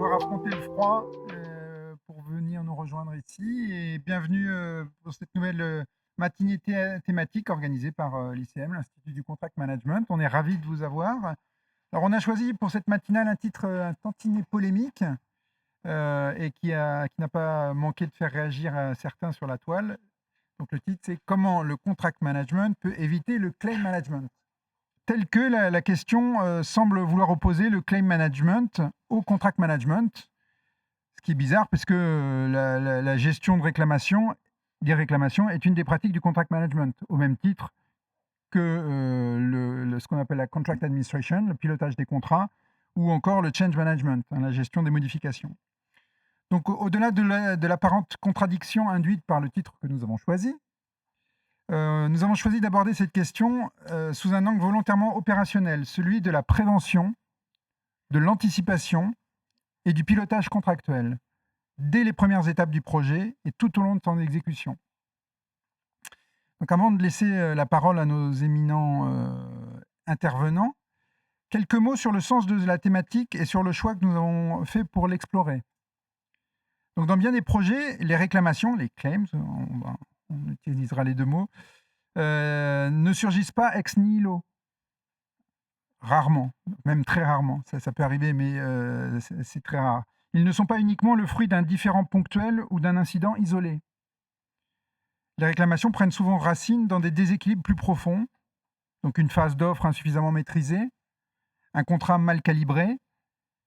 d'avoir affronté le froid pour venir nous rejoindre ici et bienvenue pour cette nouvelle matinée thématique organisée par l'ICM, l'Institut du Contract Management. On est ravis de vous avoir. Alors on a choisi pour cette matinale un titre un tantinet polémique et qui n'a pas manqué de faire réagir certains sur la toile. Donc le titre c'est Comment le contract management peut éviter le claim management. Telle que la question semble vouloir opposer le claim management au contract management, ce qui est bizarre parce que la gestion des réclamations est une des pratiques du contract management, au même titre que ce qu'on appelle la contract administration, le pilotage des contrats, ou encore le change management, la gestion des modifications. Donc au-delà de l'apparente contradiction induite par le titre que nous avons choisi, nous avons choisi d'aborder cette question sous un angle volontairement opérationnel, celui de la prévention, de l'anticipation et du pilotage contractuel, dès les premières étapes du projet et tout au long de son exécution. Donc avant de laisser la parole à nos éminents intervenants, quelques mots sur le sens de la thématique et sur le choix que nous avons fait pour l'explorer. Donc dans bien des projets, les réclamations, les claims, on utilisera les deux mots, ne surgissent pas ex nihilo. Rarement, même très rarement. Ça peut arriver, mais c'est très rare. Ils ne sont pas uniquement le fruit d'un différend ponctuel ou d'un incident isolé. Les réclamations prennent souvent racine dans des déséquilibres plus profonds, donc une phase d'offre insuffisamment maîtrisée, un contrat mal calibré,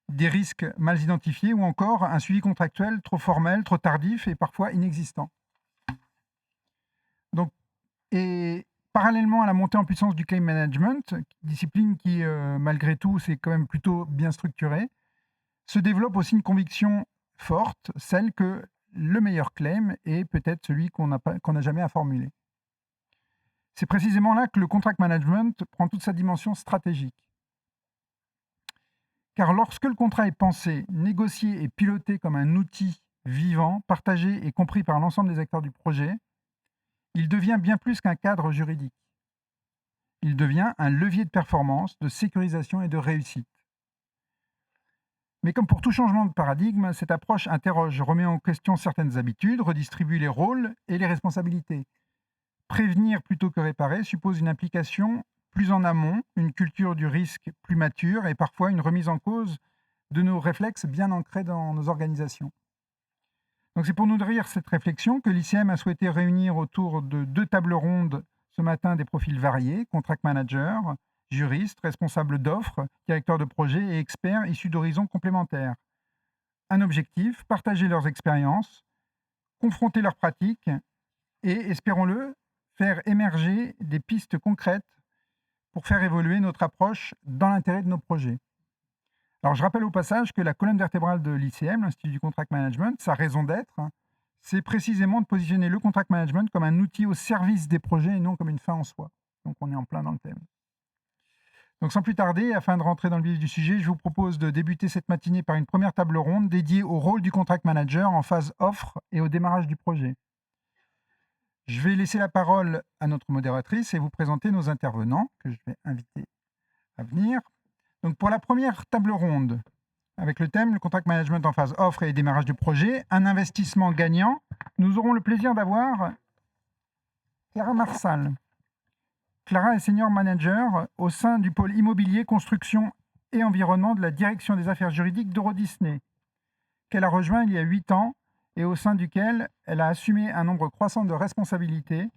des risques mal identifiés ou encore un suivi contractuel trop formel, trop tardif et parfois inexistant. Donc, et parallèlement à la montée en puissance du claim management, discipline qui, malgré tout, c'est quand même plutôt bien structurée, se développe aussi une conviction forte, celle que le meilleur claim est peut-être celui qu'on n'a jamais à formuler. C'est précisément là que le contract management prend toute sa dimension stratégique. Car lorsque le contrat est pensé, négocié et piloté comme un outil vivant, partagé et compris par l'ensemble des acteurs du projet, il devient bien plus qu'un cadre juridique. Il devient un levier de performance, de sécurisation et de réussite. Mais comme pour tout changement de paradigme, cette approche interroge, remet en question certaines habitudes, redistribue les rôles et les responsabilités. Prévenir plutôt que réparer suppose une implication plus en amont, une culture du risque plus mature et parfois une remise en cause de nos réflexes bien ancrés dans nos organisations. Donc c'est pour nourrir cette réflexion que l'ICM a souhaité réunir autour de 2 tables rondes ce matin des profils variés, contract manager, juristes, responsables d'offres, directeurs de projet et experts issus d'horizons complémentaires. Un objectif, partager leurs expériences, confronter leurs pratiques et, espérons-le, faire émerger des pistes concrètes pour faire évoluer notre approche dans l'intérêt de nos projets. Alors je rappelle au passage que la colonne vertébrale de l'ICM, l'Institut du Contract Management, sa raison d'être, c'est précisément de positionner le contract management comme un outil au service des projets et non comme une fin en soi. Donc on est en plein dans le thème. Donc sans plus tarder, afin de rentrer dans le vif du sujet, je vous propose de débuter cette matinée par une première table ronde dédiée au rôle du contract manager en phase offre et au démarrage du projet. Je vais laisser la parole à notre modératrice et vous présenter nos intervenants que je vais inviter à venir. Donc pour la première table ronde, avec le thème le contract management en phase offre et démarrage du projet, un investissement gagnant, nous aurons le plaisir d'avoir Clara Marsal. Clara est senior manager au sein du pôle immobilier, construction et environnement de la direction des affaires juridiques d'Euro Disney, qu'elle a rejoint il y a 8 ans et au sein duquel elle a assumé un nombre croissant de responsabilités.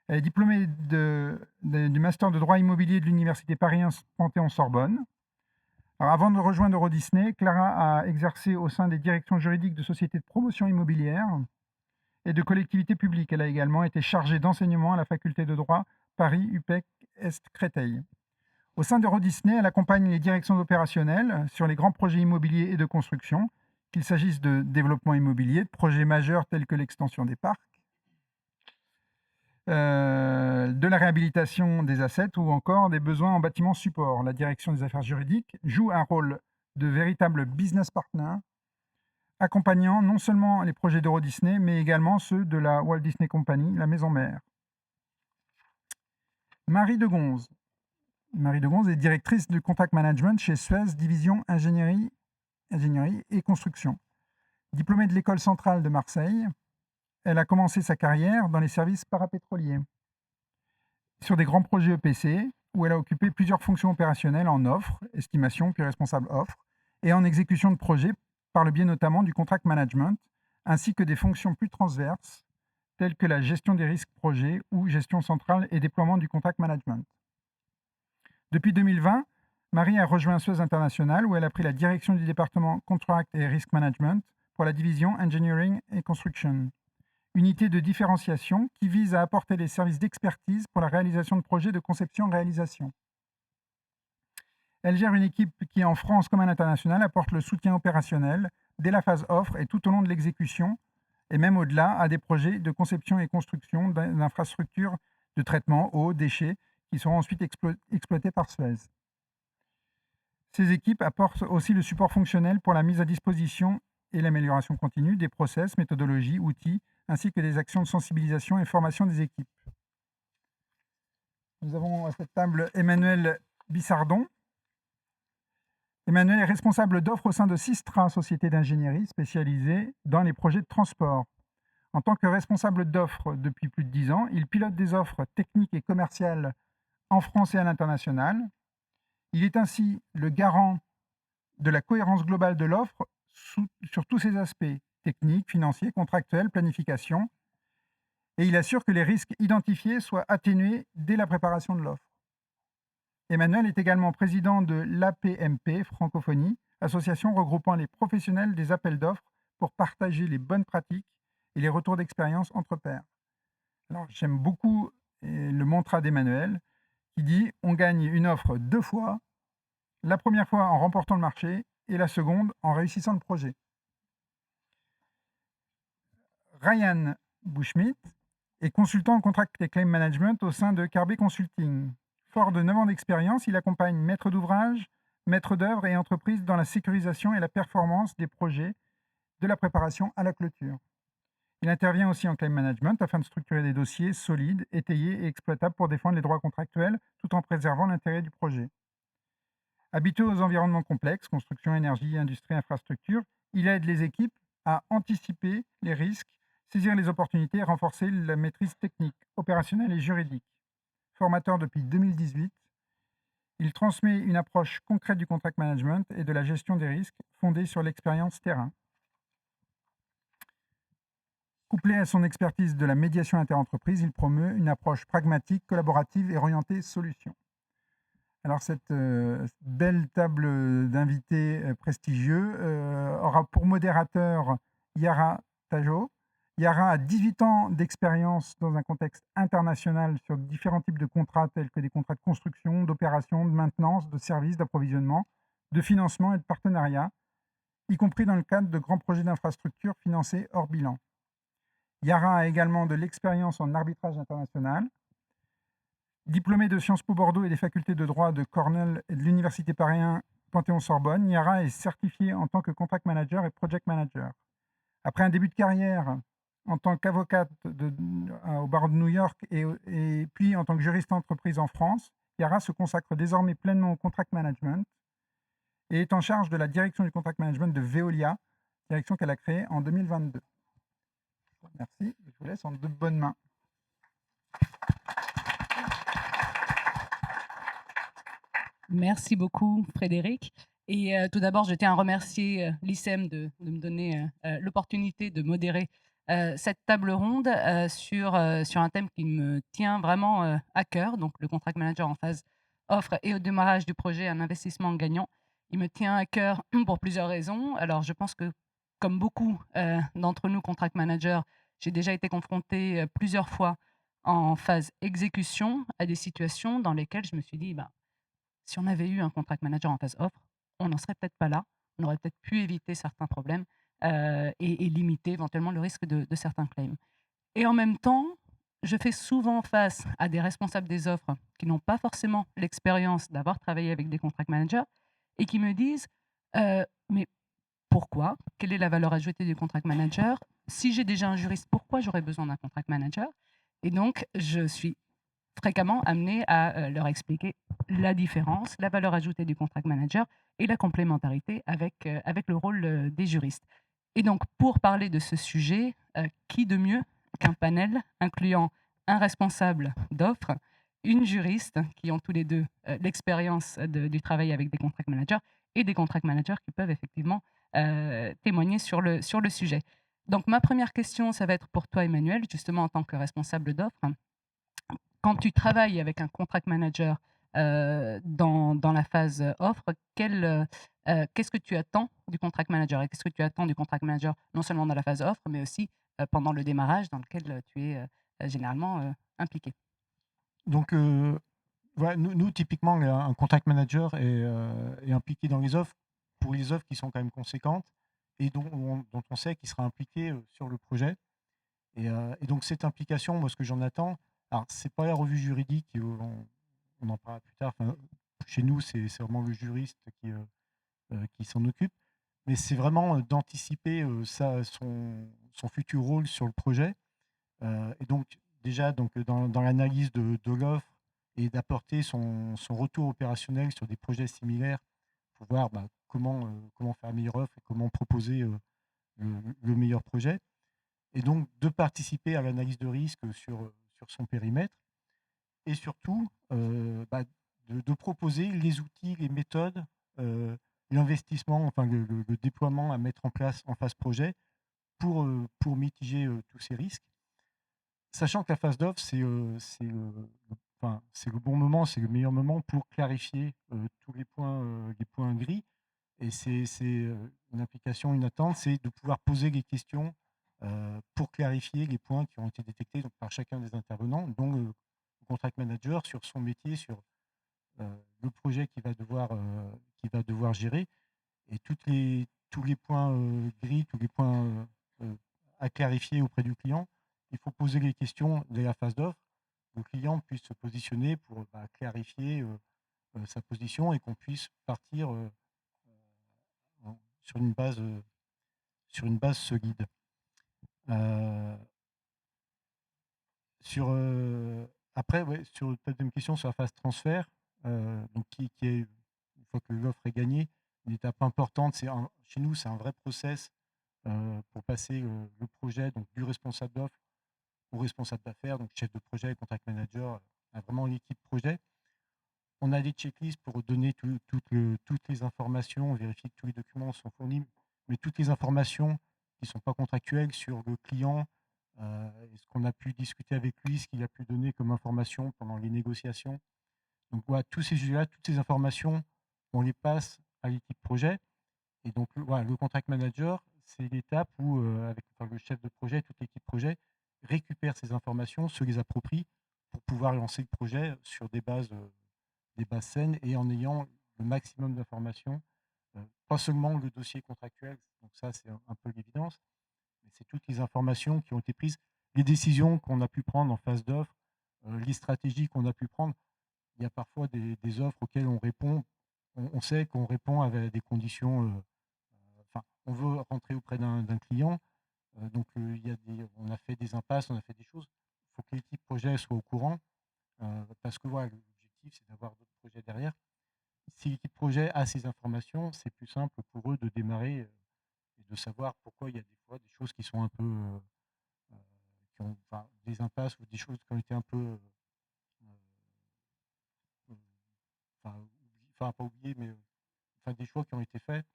Elle est diplômée du master de droit immobilier de l'université Paris 1 Panthéon-Sorbonne. Alors, avant de rejoindre Euro Disney, Clara a exercé au sein des directions juridiques de sociétés de promotion immobilière et de collectivités publiques. Elle a également été chargée d'enseignement à la faculté de droit Paris UPEC Est Créteil. Au sein d'Euro Disney, elle accompagne les directions opérationnelles sur les grands projets immobiliers et de construction, qu'il s'agisse de développement immobilier, de projets majeurs tels que l'extension des parcs, de la réhabilitation des assets ou encore des besoins en bâtiments support. La direction des affaires juridiques joue un rôle de véritable business partner, accompagnant non seulement les projets d'Euro Disney, mais également ceux de la Walt Disney Company, la maison mère. Marie de Gonze est directrice de Contract Management chez Suez, division ingénierie ingénierie et construction. Diplômée de l'École centrale de Marseille, elle a commencé sa carrière dans les services parapétroliers, sur des grands projets EPC, où elle a occupé plusieurs fonctions opérationnelles en offre, estimation, puis responsable offre, et en exécution de projets, par le biais notamment du contract management, ainsi que des fonctions plus transverses, telles que la gestion des risques projets ou gestion centrale et déploiement du contract management. Depuis 2020, Marie a rejoint Suez International, où elle a pris la direction du département Contract et Risk Management pour la division Engineering et Construction, unité de différenciation qui vise à apporter les services d'expertise pour la réalisation de projets de conception-réalisation. Elle gère une équipe qui, en France comme à l'international, apporte le soutien opérationnel dès la phase offre et tout au long de l'exécution, et même au-delà, à des projets de conception et construction d'infrastructures de traitement, eau, déchets, qui seront ensuite exploités par Suez. Ces équipes apportent aussi le support fonctionnel pour la mise à disposition et l'amélioration continue des process, méthodologies, outils, ainsi que des actions de sensibilisation et formation des équipes. Nous avons à cette table Emmanuel Bissardon. Emmanuel est responsable d'offres au sein de Sistra, société d'ingénierie spécialisée dans les projets de transport. En tant que responsable d'offres depuis plus de 10 ans, il pilote des offres techniques et commerciales en France et à l'international. Il est ainsi le garant de la cohérence globale de l'offre sur tous ses aspects, techniques, financiers, contractuels, planification, et il assure que les risques identifiés soient atténués dès la préparation de l'offre. Emmanuel est également président de l'APMP Francophonie, association regroupant les professionnels des appels d'offres pour partager les bonnes pratiques et les retours d'expérience entre pairs. Alors, j'aime beaucoup le mantra d'Emmanuel qui dit « On gagne une offre 2 fois, la première fois en remportant le marché et la seconde en réussissant le projet ». Ryan Bushmeat est consultant en contract et claim management au sein de Carbet Consulting. Fort de 9 ans d'expérience, il accompagne maîtres d'ouvrage, maîtres d'œuvre et entreprises dans la sécurisation et la performance des projets, de la préparation à la clôture. Il intervient aussi en claim management afin de structurer des dossiers solides, étayés et exploitables pour défendre les droits contractuels tout en préservant l'intérêt du projet. Habitué aux environnements complexes, construction, énergie, industrie, infrastructure, il aide les équipes à anticiper les risques, saisir les opportunités et renforcer la maîtrise technique, opérationnelle et juridique. Formateur depuis 2018, il transmet une approche concrète du contract management et de la gestion des risques fondée sur l'expérience terrain. Couplé à son expertise de la médiation interentreprise, il promeut une approche pragmatique, collaborative et orientée solution. Alors cette belle table d'invités prestigieux aura pour modérateur Yara Tajo. Yara a 18 ans d'expérience dans un contexte international sur différents types de contrats tels que des contrats de construction, d'opération, de maintenance, de services, d'approvisionnement, de financement et de partenariat, y compris dans le cadre de grands projets d'infrastructure financés hors bilan. Yara a également de l'expérience en arbitrage international. Diplômée de Sciences Po Bordeaux et des facultés de droit de Cornell et de l'Université Paris 1 Panthéon-Sorbonne, Yara est certifiée en tant que contract manager et project manager. Après un début de carrière en tant qu'avocate au barreau de New York et puis en tant que juriste entreprise en France, Yara se consacre désormais pleinement au contract management et est en charge de la direction du contract management de Veolia, direction qu'elle a créée en 2022. Merci, je vous laisse en de bonnes mains. Merci beaucoup, Frédéric. Et tout d'abord, je tiens à remercier l'ICEM de me donner l'opportunité de modérer cette table ronde sur un thème qui me tient vraiment à cœur, donc le contract manager en phase offre et au démarrage du projet, un investissement gagnant. Il me tient à cœur pour plusieurs raisons. Alors, je pense que, comme beaucoup d'entre nous, contract managers, j'ai déjà été confrontée plusieurs fois en phase exécution à des situations dans lesquelles je me suis dit, si on avait eu un contract manager en phase offre, on n'en serait peut-être pas là. On aurait peut-être pu éviter certains problèmes et limiter éventuellement le risque de certains claims. Et en même temps, je fais souvent face à des responsables des offres qui n'ont pas forcément l'expérience d'avoir travaillé avec des contract managers et qui me disent mais pourquoi? Quelle est la valeur ajoutée du contract manager? Si j'ai déjà un juriste, pourquoi j'aurais besoin d'un contract manager? Et donc, je suis fréquemment amené à leur expliquer la différence, la valeur ajoutée du contract manager et la complémentarité avec le rôle des juristes. Et donc, pour parler de ce sujet, qui de mieux qu'un panel incluant un responsable d'offres, une juriste, qui ont tous les deux l'expérience du travail avec des contract managers, et des contract managers qui peuvent effectivement témoigner sur le sujet. Donc, ma première question, ça va être pour toi, Emmanuel, justement en tant que responsable d'offres. Quand tu travailles avec un contract manager dans la phase offre, qu'est-ce que tu attends du contract manager et qu'est-ce que tu attends du contract manager non seulement dans la phase offre, mais aussi pendant le démarrage dans lequel tu es généralement impliqué. Donc, voilà, nous, typiquement, un contract manager est impliqué dans les offres, pour les offres qui sont quand même conséquentes et dont on sait qu'il sera impliqué sur le projet. Et donc, cette implication, moi, ce que j'en attends, alors, c'est pas la revue juridique, on en parlera plus tard. Enfin, chez nous, c'est vraiment le juriste qui s'en occupe, mais c'est vraiment d'anticiper son futur rôle sur le projet. Et donc, déjà, dans l'analyse de l'offre et d'apporter son retour opérationnel sur des projets similaires pour voir comment faire la meilleure offre et comment proposer le meilleur projet. Et donc, de participer à l'analyse de risque sur son périmètre et surtout de proposer les outils, les méthodes, l'investissement, enfin le déploiement à mettre en place en phase projet pour mitiger tous ces risques. Sachant que la phase d'offre, c'est le bon moment, c'est le meilleur moment pour clarifier tous les points gris. Et une implication, une attente, c'est de pouvoir poser les questions pour clarifier les points qui ont été détectés donc, par chacun des intervenants, donc le contract manager sur son métier, sur le projet qu'il va devoir gérer. Et tous les points gris, tous les points à clarifier auprès du client, il faut poser les questions dès la phase d'offre. Le client puisse se positionner pour clarifier sa position et qu'on puisse partir sur une base solide. Sur, après, ouais, sur ta deuxième question sur la phase transfert, donc qui est, une fois que l'offre est gagnée, une étape importante. Chez nous, c'est un vrai process pour passer le projet donc, du responsable d'offre au responsable d'affaires, donc chef de projet, contract manager, à vraiment l'équipe projet. On a des checklists pour donner toutes les informations, vérifier que tous les documents sont fournis, mais toutes les informations qui ne sont pas contractuelles sur le client, ce qu'on a pu discuter avec lui, ce qu'il a pu donner comme information pendant les négociations. Donc voilà, tous ces sujets-là, toutes ces informations, on les passe à l'équipe projet. Et donc voilà, le contract manager, c'est l'étape où, avec le chef de projet, toute l'équipe projet, récupère ces informations, se les approprie pour pouvoir lancer le projet sur des bases saines et en ayant le maximum d'informations, pas seulement le dossier contractuel, donc ça c'est un peu l'évidence, mais c'est toutes les informations qui ont été prises, les décisions qu'on a pu prendre en phase d'offre, les stratégies qu'on a pu prendre. Il y a parfois des offres auxquelles on répond, on sait qu'on répond avec des conditions, enfin, on veut rentrer auprès d'un client, donc on a fait des impasses, on a fait des choses. Il faut que l'équipe projet soit au courant, parce que voilà, l'objectif c'est d'avoir d'autres projets derrière. Si l'équipe projet a ces informations, c'est plus simple pour eux de démarrer et de savoir pourquoi il y a des fois des choses qui sont un peu, des impasses ou des choses qui ont été un peu, pas oubliées, mais des choix qui ont été faits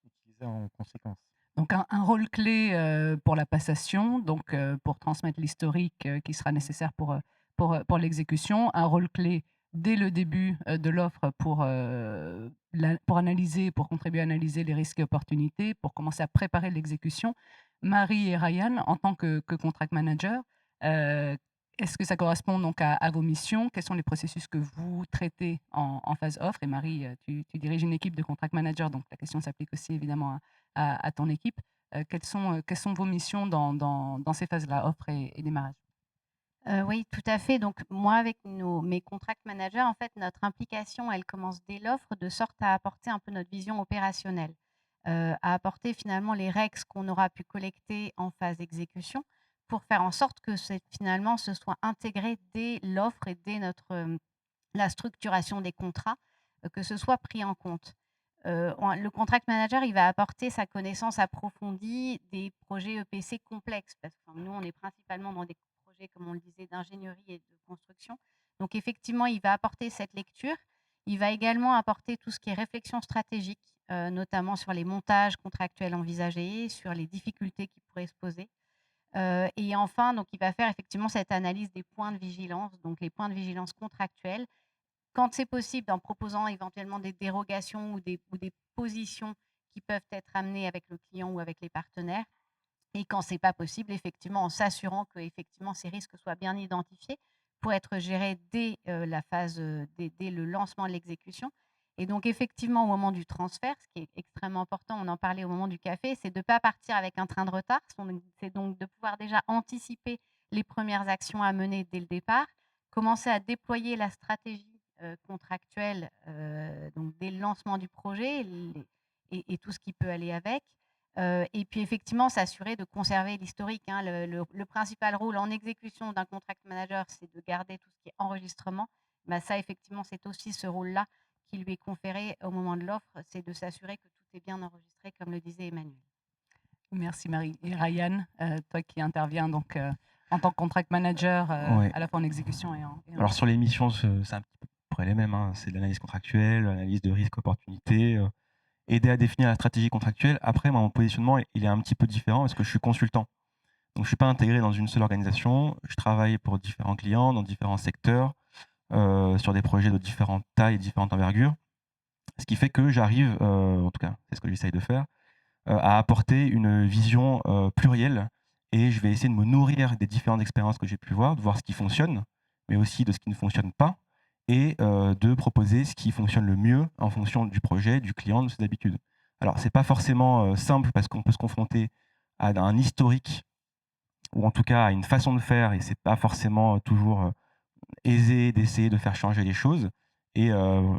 et qui les a en conséquence. Donc un rôle clé pour la passation, donc pour transmettre l'historique qui sera nécessaire pour l'exécution, un rôle clé dès le début de l'offre pour analyser, pour contribuer à analyser les risques et opportunités, pour commencer à préparer l'exécution. Marie et Ryan, en tant que contract manager, euh, est-ce que ça correspond donc à vos missions? Quels sont les processus que vous traitez en phase offre? Et Marie, tu diriges une équipe de contract managers, donc la question s'applique aussi évidemment à ton équipe. Quelles sont vos missions dans ces phases-là, offre et démarrage? Oui, tout à fait. Donc moi, avec mes contract managers, en fait, notre implication, elle commence dès l'offre, de sorte à apporter un peu notre vision opérationnelle, à apporter finalement les REX qu'on aura pu collecter en phase exécution pour faire en sorte que finalement, ce soit intégré dès l'offre et dès la structuration des contrats, que ce soit pris en compte. Le contract manager, il va apporter sa connaissance approfondie des projets EPC complexes, parce que nous, on est principalement dans des projets, comme on le disait, d'ingénierie et de construction. Donc effectivement, il va apporter cette lecture. Il va également apporter tout ce qui est réflexion stratégique, notamment sur les montages contractuels envisagés, sur les difficultés qui pourraient se poser. Et enfin, donc il va faire effectivement cette analyse des points de vigilance, donc les points de vigilance contractuels, quand c'est possible, en proposant éventuellement des dérogations ou des positions qui peuvent être amenées avec le client ou avec les partenaires. Et quand c'est pas possible, effectivement, en s'assurant que effectivement ces risques soient bien identifiés pour être gérés dès la phase, dès le lancement de l'exécution. Et donc effectivement, au moment du transfert, ce qui est extrêmement important, on en parlait au moment du café, c'est de ne pas partir avec un train de retard. C'est donc de pouvoir déjà anticiper les premières actions à mener dès le départ, commencer à déployer la stratégie contractuelle donc dès le lancement du projet et tout ce qui peut aller avec. Et puis effectivement, s'assurer de conserver l'historique, hein. Le principal rôle en exécution d'un contract manager, c'est de garder tout ce qui est enregistrement. Bah, ça, effectivement, c'est aussi ce rôle-là qui lui est conféré au moment de l'offre, c'est de s'assurer que tout est bien enregistré, comme le disait Emmanuel. Merci Marie. Et Ryan, toi qui interviens donc en tant que contract manager, Ouais. à la fois en exécution et en Alors sur les missions, c'est un petit peu près les mêmes, hein. C'est de l'analyse contractuelle, l'analyse de risque opportunité, aider à définir la stratégie contractuelle. Après, moi, mon positionnement, il est un petit peu différent parce que je suis consultant. Donc je suis pas intégré dans une seule organisation. Je travaille pour différents clients dans différents secteurs, sur des projets de différentes tailles et différentes envergures. Ce qui fait que j'arrive, en tout cas, c'est ce que j'essaye de faire, à apporter une vision plurielle, et je vais essayer de me nourrir des différentes expériences que j'ai pu voir, de voir ce qui fonctionne, mais aussi de ce qui ne fonctionne pas, et de proposer ce qui fonctionne le mieux en fonction du projet, du client, de ses habitudes. Alors, c'est pas forcément simple parce qu'on peut se confronter à un historique ou en tout cas à une façon de faire, et c'est pas forcément toujours aisé d'essayer de faire changer les choses. Et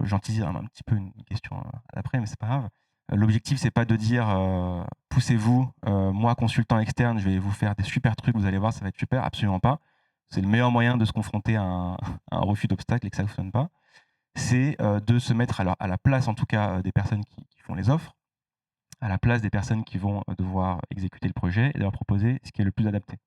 j'anticipe un petit peu une question à l'après, mais c'est pas grave. L'objectif, c'est pas de dire poussez-vous, moi consultant externe, je vais vous faire des super trucs, vous allez voir, ça va être super. Absolument pas. C'est le meilleur moyen de se confronter à un refus d'obstacle et que ça ne fonctionne pas. C'est de se mettre à la place, en tout cas, des personnes qui font les offres, à la place des personnes qui vont devoir exécuter le projet, et de leur proposer ce qui est le plus adapté.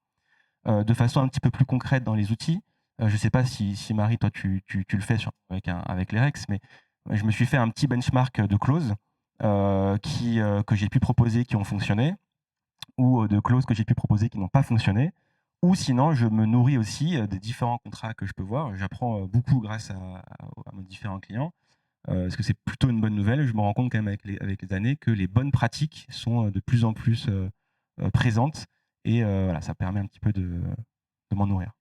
De façon un petit peu plus concrète dans les outils, je ne sais pas si Marie, toi, tu le fais avec les Rex, mais je me suis fait un petit benchmark de clauses que j'ai pu proposer qui ont fonctionné, ou de clauses que j'ai pu proposer qui n'ont pas fonctionné. Ou sinon, je me nourris aussi des différents contrats que je peux voir. J'apprends beaucoup grâce à mes différents clients, parce que c'est plutôt une bonne nouvelle. Je me rends compte quand même avec les années que les bonnes pratiques sont de plus en plus présentes, et voilà, ça permet un petit peu de m'en nourrir.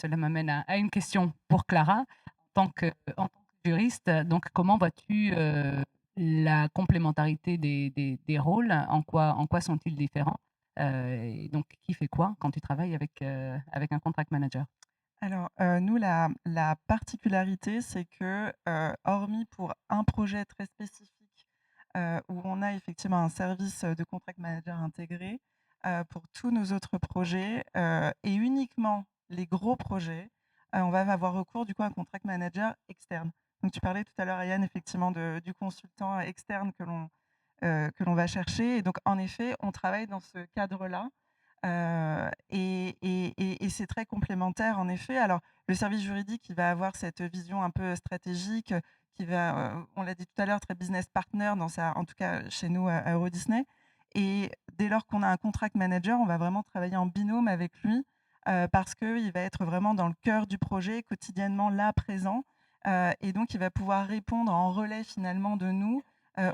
Cela m'amène à une question pour Clara. En tant que juriste, donc comment vois-tu la complémentarité des rôles? En quoi sont-ils différents? Et donc, qui fait quoi quand tu travailles avec un contract manager? Alors, nous, la particularité, c'est que, hormis pour un projet très spécifique, où on a effectivement un service, de contract manager intégré, pour tous nos autres projets, et uniquement les gros projets, on va avoir recours du coup à un contract manager externe. Donc tu parlais tout à l'heure, Ayane, effectivement du consultant externe que l'on va chercher, et donc en effet, on travaille dans ce cadre-là. Et c'est très complémentaire en effet. Alors le service juridique, il va avoir cette vision un peu stratégique, qui va, on l'a dit tout à l'heure, très business partner en tout cas chez nous à Euro Disney. Et dès lors qu'on a un contract manager, on va vraiment travailler en binôme avec lui, parce qu'il va être vraiment dans le cœur du projet, quotidiennement là, présent. Et donc il va pouvoir répondre en relais finalement de nous,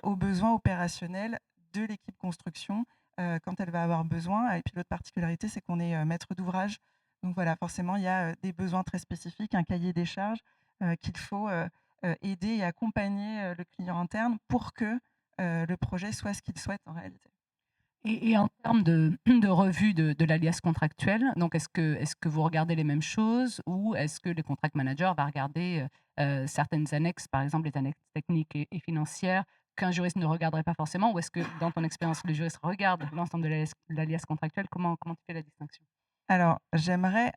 aux besoins opérationnels de l'équipe construction, quand elle va avoir besoin. Et puis l'autre particularité, c'est qu'on est maître d'ouvrage. Donc voilà, forcément, il y a des besoins très spécifiques, un cahier des charges qu'il faut aider et accompagner le client interne pour que le projet soit ce qu'il souhaite en réalité. Et en termes de revue de l'alias contractuel, donc est-ce que vous regardez les mêmes choses, ou est-ce que le contract manager va regarder certaines annexes, par exemple les annexes techniques et financières, qu'un juriste ne regarderait pas forcément, ou est-ce que dans ton expérience, le juriste regarde l'ensemble de l'alias contractuel? Comment tu fais la distinction? Alors, j'aimerais,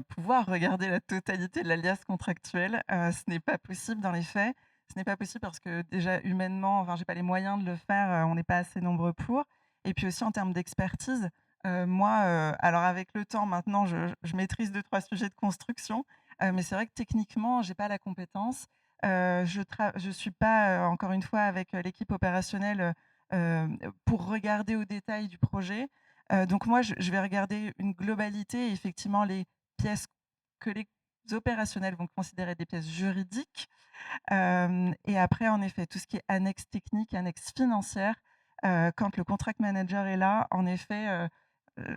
pouvoir regarder la totalité de l'alias contractuel. Ce n'est pas possible dans les faits. Ce n'est pas possible parce que déjà humainement, enfin, j'ai pas les moyens de le faire, on n'est pas assez nombreux pour. Et puis aussi en termes d'expertise, moi, alors avec le temps maintenant, je maîtrise 2-3 sujets de construction, mais c'est vrai que techniquement, j'ai pas la compétence. Je suis pas, encore une fois avec, l'équipe opérationnelle, pour regarder au détail du projet. Donc moi, je vais regarder une globalité et effectivement les pièces que les opérationnels vont considérer des pièces juridiques. Et après, en effet, tout ce qui est annexe technique, annexe financière, quand le contract manager est là, en effet,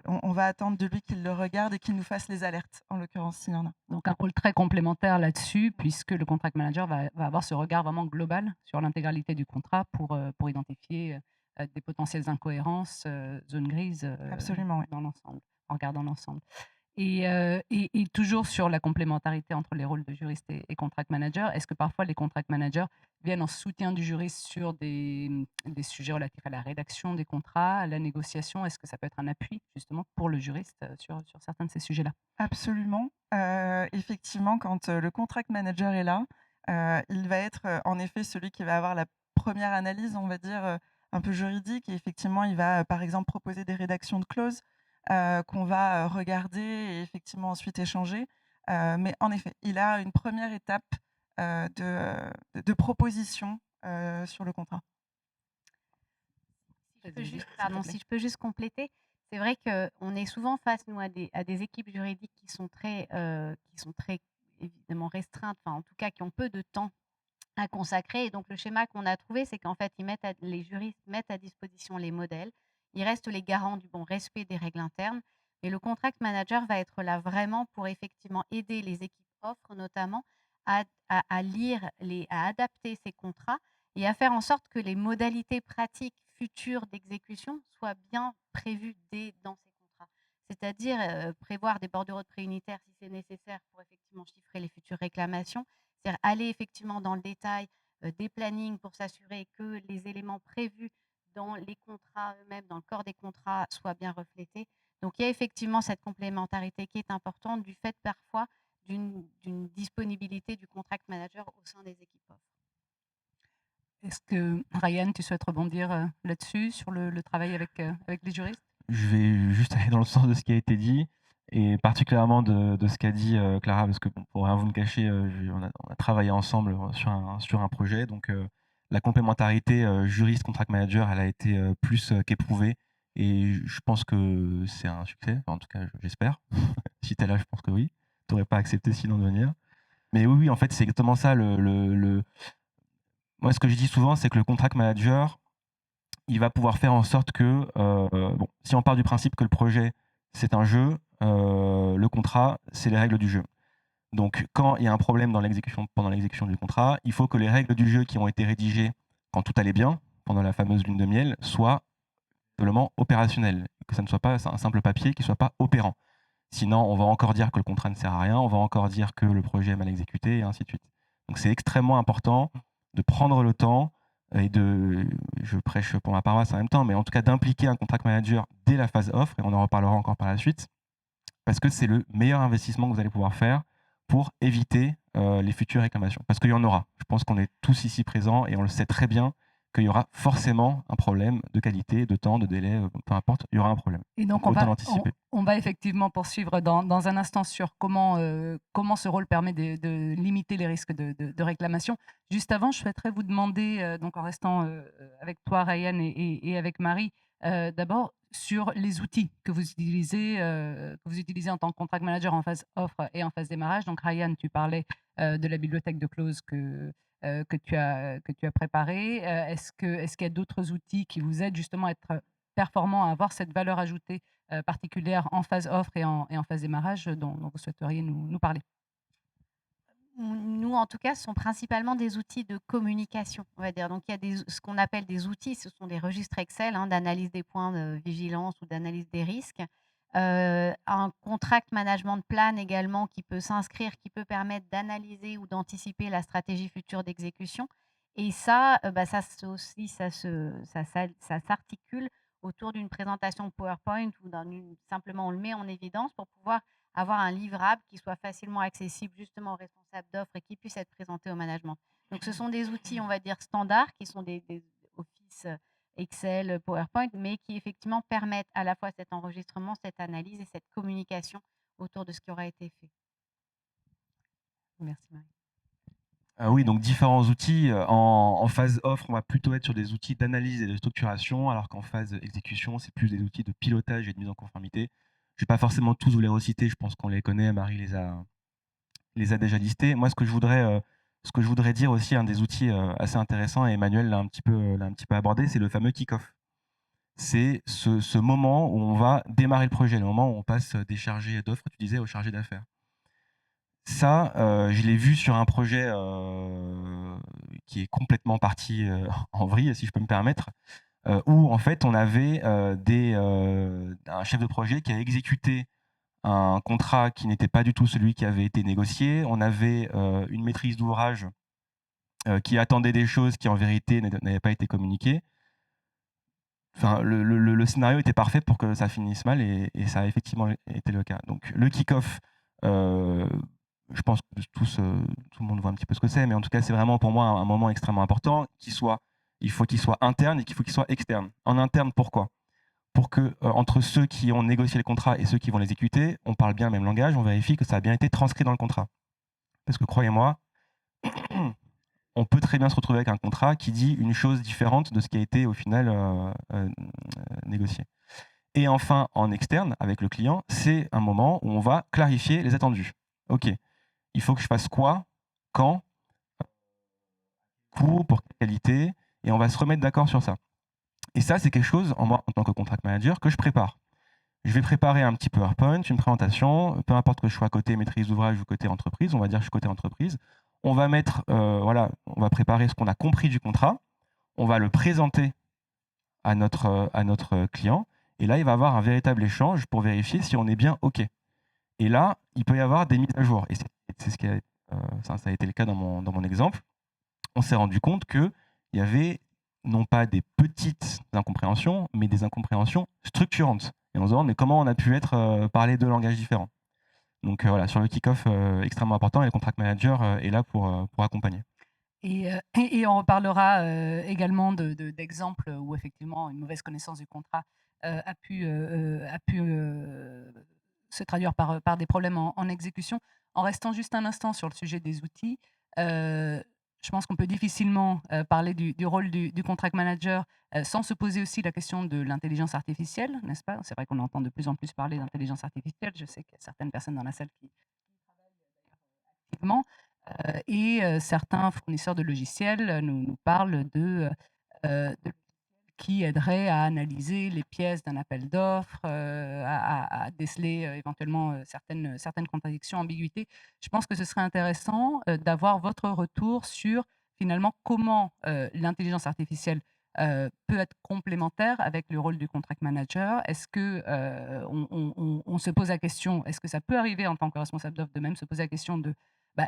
on va attendre de lui qu'il le regarde et qu'il nous fasse les alertes, en l'occurrence, s'il y en a. Donc un rôle très complémentaire là-dessus, puisque le contract manager va avoir ce regard vraiment global sur l'intégralité du contrat pour identifier, des potentielles incohérences, zones grises, Absolument, oui. dans l'ensemble, en regardant l'ensemble. Et toujours sur la complémentarité entre les rôles de juriste et contract manager, est-ce que parfois les contract managers viennent en soutien du juriste sur des sujets relatifs à la rédaction des contrats, à la négociation? Est-ce que ça peut être un appui justement pour le juriste, sur certains de ces sujets-là? Absolument. Effectivement, quand, le contract manager est là, il va être, en effet celui qui va avoir la première analyse, on va dire, un peu juridique et effectivement, il va, par exemple, proposer des rédactions de clauses, qu'on va, regarder et effectivement ensuite échanger. Mais en effet, il a une première étape, de proposition, sur le contrat. Si je peux Vas-y, juste, s'il te pardon, plaît. si je peux juste compléter, c'est vrai qu'on est souvent face, nous, à des équipes juridiques qui sont très évidemment restreintes, enfin, en tout cas, qui ont peu de temps à consacrer. Et donc, le schéma qu'on a trouvé, c'est qu'en fait, les juristes mettent à disposition les modèles. Ils restent les garants du bon respect des règles internes. Et le contract manager va être là vraiment pour effectivement aider les équipes offres, notamment, à lire, à adapter ces contrats et à faire en sorte que les modalités pratiques futures d'exécution soient bien prévues dans ces contrats. C'est-à-dire prévoir des bordereaux de préunitaires si c'est nécessaire pour effectivement chiffrer les futures réclamations, c'est-à-dire aller effectivement dans le détail des plannings pour s'assurer que les éléments prévus dans les contrats eux-mêmes, dans le corps des contrats, soient bien reflétés. Donc il y a effectivement cette complémentarité qui est importante du fait parfois d'une disponibilité du contract manager au sein des équipes offres. Est-ce que Ryan, tu souhaites rebondir, là-dessus, sur le travail avec les juristes? Je vais juste aller dans le sens de ce qui a été dit et particulièrement de ce qu'a dit, Clara, parce que bon, pour rien vous le cacher, on a travaillé ensemble, sur un projet donc la complémentarité, juriste contract manager, elle a été, plus, qu'éprouvée et je pense que c'est un succès. Enfin, en tout cas, j'espère. Si tu es là, je pense que oui. Tu aurais pas accepté sinon de venir. Mais oui, oui, en fait, c'est exactement ça moi, ce que je dis souvent, c'est que le contract manager, il va pouvoir faire en sorte que, bon, si on part du principe que le projet, c'est un jeu, le contrat, c'est les règles du jeu. Donc, quand il y a un problème pendant l'exécution du contrat, il faut que les règles du jeu qui ont été rédigées quand tout allait bien, pendant la fameuse lune de miel, soient simplement opérationnelles. Que ça ne soit pas un simple papier qui ne soit pas opérant. Sinon, on va encore dire que le contrat ne sert à rien, on va encore dire que le projet est mal exécuté, et ainsi de suite. Donc, c'est extrêmement important de prendre le temps et je prêche pour ma paroisse en même temps, mais en tout cas d'impliquer un contract manager dès la phase offre, et on en reparlera encore par la suite, parce que c'est le meilleur investissement que vous allez pouvoir faire pour éviter les futures réclamations. Parce qu'il y en aura. Je pense qu'on est tous ici présents et on le sait très bien qu'il y aura forcément un problème de qualité, de temps, de délai, peu importe, il y aura un problème. Et donc Autant l'anticiper. on va effectivement poursuivre dans un instant sur comment ce rôle permet de limiter les risques de réclamation. Juste avant, je souhaiterais vous demander, donc en restant, avec toi Ryan et avec Marie, d'abord sur les outils que vous utilisez en tant que contract manager en phase offre et en phase démarrage. Donc Ryan, tu parlais, de la bibliothèque de clauses que tu as préparée. Est-ce qu'il y a d'autres outils qui vous aident justement à être performant, à avoir cette valeur ajoutée, particulière en phase offre et en phase démarrage, dont vous souhaiteriez nous parler? Nous, en tout cas, ce sont principalement des outils de communication, on va dire. Donc, il y a ce qu'on appelle des outils, ce sont des registres Excel hein, d'analyse des points de vigilance ou d'analyse des risques. Un contract management plan également qui peut s'inscrire, qui peut permettre d'analyser ou d'anticiper la stratégie future d'exécution. Et ça, ça s'articule autour d'une présentation PowerPoint ou simplement on le met en évidence pour pouvoir avoir un livrable qui soit facilement accessible justement aux responsables d'offres et qui puisse être présenté au management. Donc ce sont des outils, on va dire, standards qui sont des Office, Excel, PowerPoint, mais qui effectivement permettent à la fois cet enregistrement, cette analyse et cette communication autour de ce qui aura été fait. Merci Marie. Oui, donc différents outils. En phase offre, on va plutôt être sur des outils d'analyse et de structuration, alors qu'en phase exécution, c'est plus des outils de pilotage et de mise en conformité. Je ne vais pas forcément tous vous les reciter, je pense qu'on les connaît, Marie les a déjà listés. Moi, ce que je voudrais dire aussi, un des outils assez intéressants, et Emmanuel l'a un petit peu abordé, c'est le fameux kick-off. C'est ce moment où on va démarrer le projet, le moment où on passe des chargés d'offres, tu disais, aux chargés d'affaires. Ça, je l'ai vu sur un projet qui est complètement parti en vrille, si je peux me permettre, où en fait on avait un chef de projet qui a exécuté un contrat qui n'était pas du tout celui qui avait été négocié. On avait une maîtrise d'ouvrage qui attendait des choses qui en vérité n'avaient pas été communiquées. Enfin, le scénario était parfait pour que ça finisse mal et ça a effectivement été le cas. Donc le kick-off, je pense que tout le monde voit un petit peu ce que c'est, mais en tout cas c'est vraiment pour moi un moment extrêmement important. Il faut qu'il soit interne et qu'il faut qu'il soit externe. En interne, pourquoi ? Pour que entre ceux qui ont négocié le contrat et ceux qui vont l'exécuter, on parle bien le même langage, on vérifie que ça a bien été transcrit dans le contrat. Parce que croyez-moi, on peut très bien se retrouver avec un contrat qui dit une chose différente de ce qui a été au final négocié. Et enfin, en externe, avec le client, c'est un moment où on va clarifier les attendus. OK, il faut que je fasse quoi, quand, pour quelle qualité, et on va se remettre d'accord sur ça. Et ça, c'est quelque chose, moi, en tant que contract manager, que je prépare. Je vais préparer un petit PowerPoint, une présentation, peu importe que je sois côté maîtrise d'ouvrage ou côté entreprise, on va dire que je suis côté entreprise. On va mettre, on va préparer ce qu'on a compris du contrat, on va le présenter à notre client, et là, il va y avoir un véritable échange pour vérifier si on est bien OK. Et là, il peut y avoir des mises à jour. Et c'est ce qui a, ça a été le cas dans mon exemple. On s'est rendu compte qu'il y avait non pas des petites incompréhensions, mais des incompréhensions structurantes. Et on se demande, mais comment on a pu parler deux langages différents. Donc voilà, sur le kick-off, extrêmement important, et le contract manager est là pour accompagner. Et on reparlera également d'exemples où effectivement une mauvaise connaissance du contrat a pu se traduire par des problèmes en exécution. En restant juste un instant sur le sujet des outils, je pense qu'on peut difficilement parler du rôle du contract manager sans se poser aussi la question de l'intelligence artificielle, n'est-ce pas? C'est vrai qu'on entend de plus en plus parler d'intelligence artificielle. Je sais qu'il y a certaines personnes dans la salle qui activement. Et certains fournisseurs de logiciels nous parlent de qui aiderait à analyser les pièces d'un appel d'offres, à déceler éventuellement certaines contradictions, ambiguïtés. Je pense que ce serait intéressant d'avoir votre retour sur finalement comment l'intelligence artificielle peut être complémentaire avec le rôle du contract manager. Est-ce que on se pose la question, est-ce que ça peut arriver en tant que responsable d'offre de même se poser la question de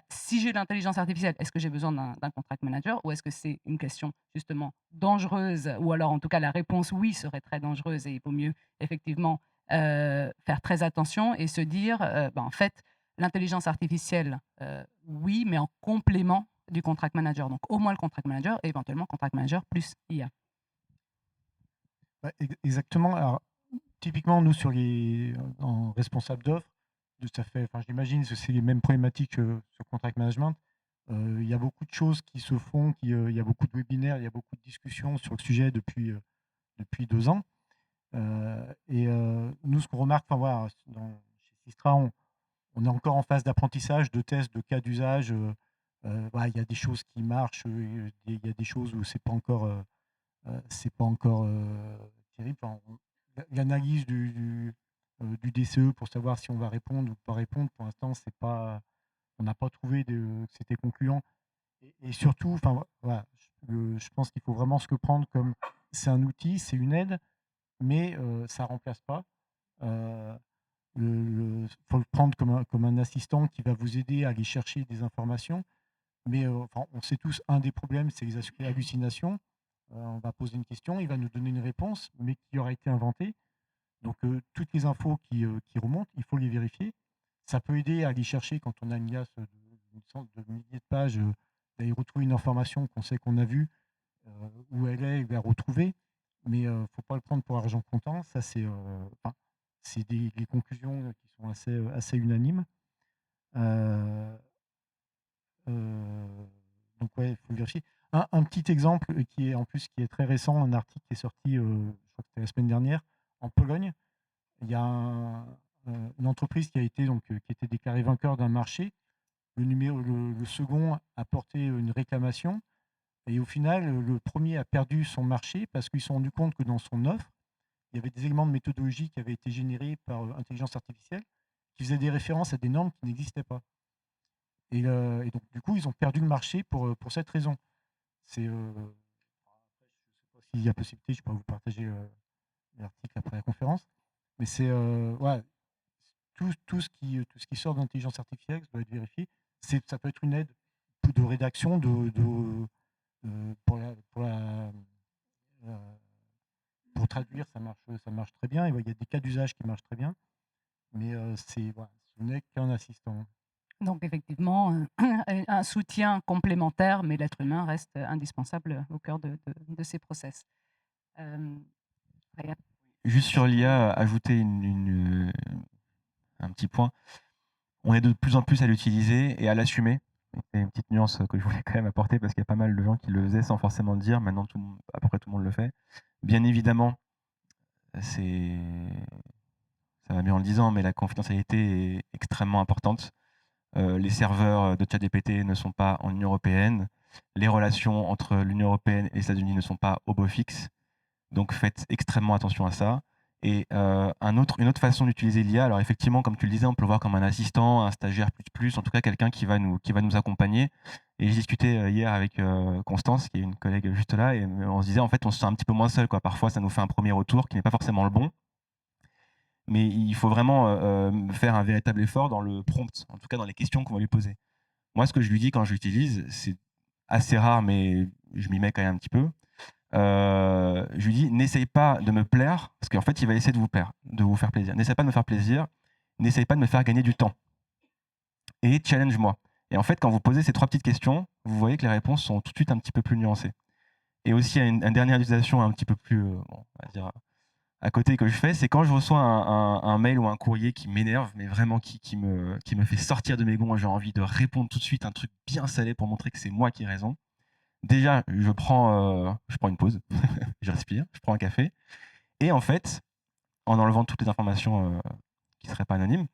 si j'ai l'intelligence artificielle, est-ce que j'ai besoin d'un contract manager ou est-ce que c'est une question justement dangereuse ou alors en tout cas la réponse oui serait très dangereuse et il vaut mieux effectivement faire très attention et se dire en fait l'intelligence artificielle oui mais en complément du contract manager, donc au moins le contract manager et éventuellement contract manager plus IA. Exactement. Alors, typiquement, nous, en responsable d'offres, j'imagine que c'est les mêmes problématiques sur contract management. Il y a beaucoup de choses qui se font, il y a beaucoup de webinaires, il y a beaucoup de discussions sur le sujet depuis 2 ans. Nous, ce qu'on remarque, chez Sistra, on est encore en phase d'apprentissage, de tests, de cas d'usage. Il y a des choses qui marchent, il y a des choses où c'est pas encore terrible. L'analyse du DCE pour savoir si on va répondre ou pas répondre, pour l'instant, on n'a pas trouvé que c'était concluant. Et surtout, voilà, je pense qu'il faut vraiment se le prendre comme c'est un outil, c'est une aide, mais ça ne remplace pas. Il faut le prendre comme un assistant qui va vous aider à aller chercher des informations. Mais on sait tous, un des problèmes, c'est les hallucinations. On va poser une question, il va nous donner une réponse, mais qui aura été inventée. Donc, toutes les infos qui remontent, il faut les vérifier. Ça peut aider à aller chercher quand on a une liasse d'une sorte de milliers de pages, d'aller retrouver une information qu'on sait qu'on a vue, où elle est, la retrouver. Mais il ne faut pas le prendre pour argent comptant. Ça, enfin, c'est des conclusions qui sont assez unanimes. Euh, euh, donc, ouais, il faut vérifier. Un petit exemple qui est en plus qui est très récent, un article qui est sorti, je crois que c'était la semaine dernière, en Pologne. Il y a une entreprise qui qui était déclarée vainqueur d'un marché. Le second a porté une réclamation. Et au final, le premier a perdu son marché parce qu'ils se sont rendus compte que dans son offre, il y avait des éléments de méthodologie qui avaient été générés par intelligence artificielle qui faisaient des références à des normes qui n'existaient pas. Et donc, du coup, ils ont perdu le marché pour cette raison. Je ne sais pas s'il y a possibilité, je pourrais vous partager l'article après la conférence. Mais ouais, tout ce qui sort d'intelligence artificielle doit être vérifié. Ça peut être une aide de rédaction la- pour traduire, ça marche très bien. Il y a des cas d'usage qui marchent très bien, mais voilà, ce n'est qu'un assistant. Donc effectivement, un soutien complémentaire, mais l'être humain reste indispensable au cœur de ces process. Ryan? Juste sur l'IA, ajouter un petit point. On est de plus en plus à l'utiliser et à l'assumer. C'est une petite nuance que je voulais quand même apporter parce qu'il y a pas mal de gens qui le faisaient sans forcément le dire. Maintenant, à peu près tout le monde le fait. Bien évidemment, c'est ça va mieux en le disant, mais la confidentialité est extrêmement importante. Les serveurs de ChatGPT ne sont pas en Union européenne. Les relations entre l'Union européenne et les États-Unis ne sont pas au beau fixe. Donc faites extrêmement attention à ça. Et une autre façon d'utiliser l'IA, alors effectivement, comme tu le disais, on peut le voir comme un assistant, un stagiaire plus, en tout cas quelqu'un qui va nous accompagner. Et j'ai discuté hier avec Constance, qui est une collègue juste là, et on se disait en fait on se sent un petit peu moins seul, quoi. Parfois ça nous fait un premier retour qui n'est pas forcément le bon, mais il faut vraiment faire un véritable effort dans le prompt, en tout cas dans les questions qu'on va lui poser. Moi, ce que je lui dis quand je l'utilise, c'est assez rare, mais je m'y mets quand même un petit peu. Je lui dis, n'essaye pas de me plaire, parce qu'en fait, il va essayer de vous faire plaisir. N'essaye pas de me faire plaisir, n'essaye pas de me faire gagner du temps. Et challenge-moi. Et en fait, quand vous posez ces 3 petites questions, vous voyez que les réponses sont tout de suite un petit peu plus nuancées. Et aussi, une dernière utilisation un petit peu plus, on va dire, à côté que je fais, c'est quand je reçois un mail ou un courrier qui m'énerve, mais vraiment qui me fait sortir de mes gonds, j'ai envie de répondre tout de suite un truc bien salé pour montrer que c'est moi qui ai raison. Déjà, je prends une pause, je respire, je prends un café, et en fait, en enlevant toutes les informations qui ne seraient pas anonymes,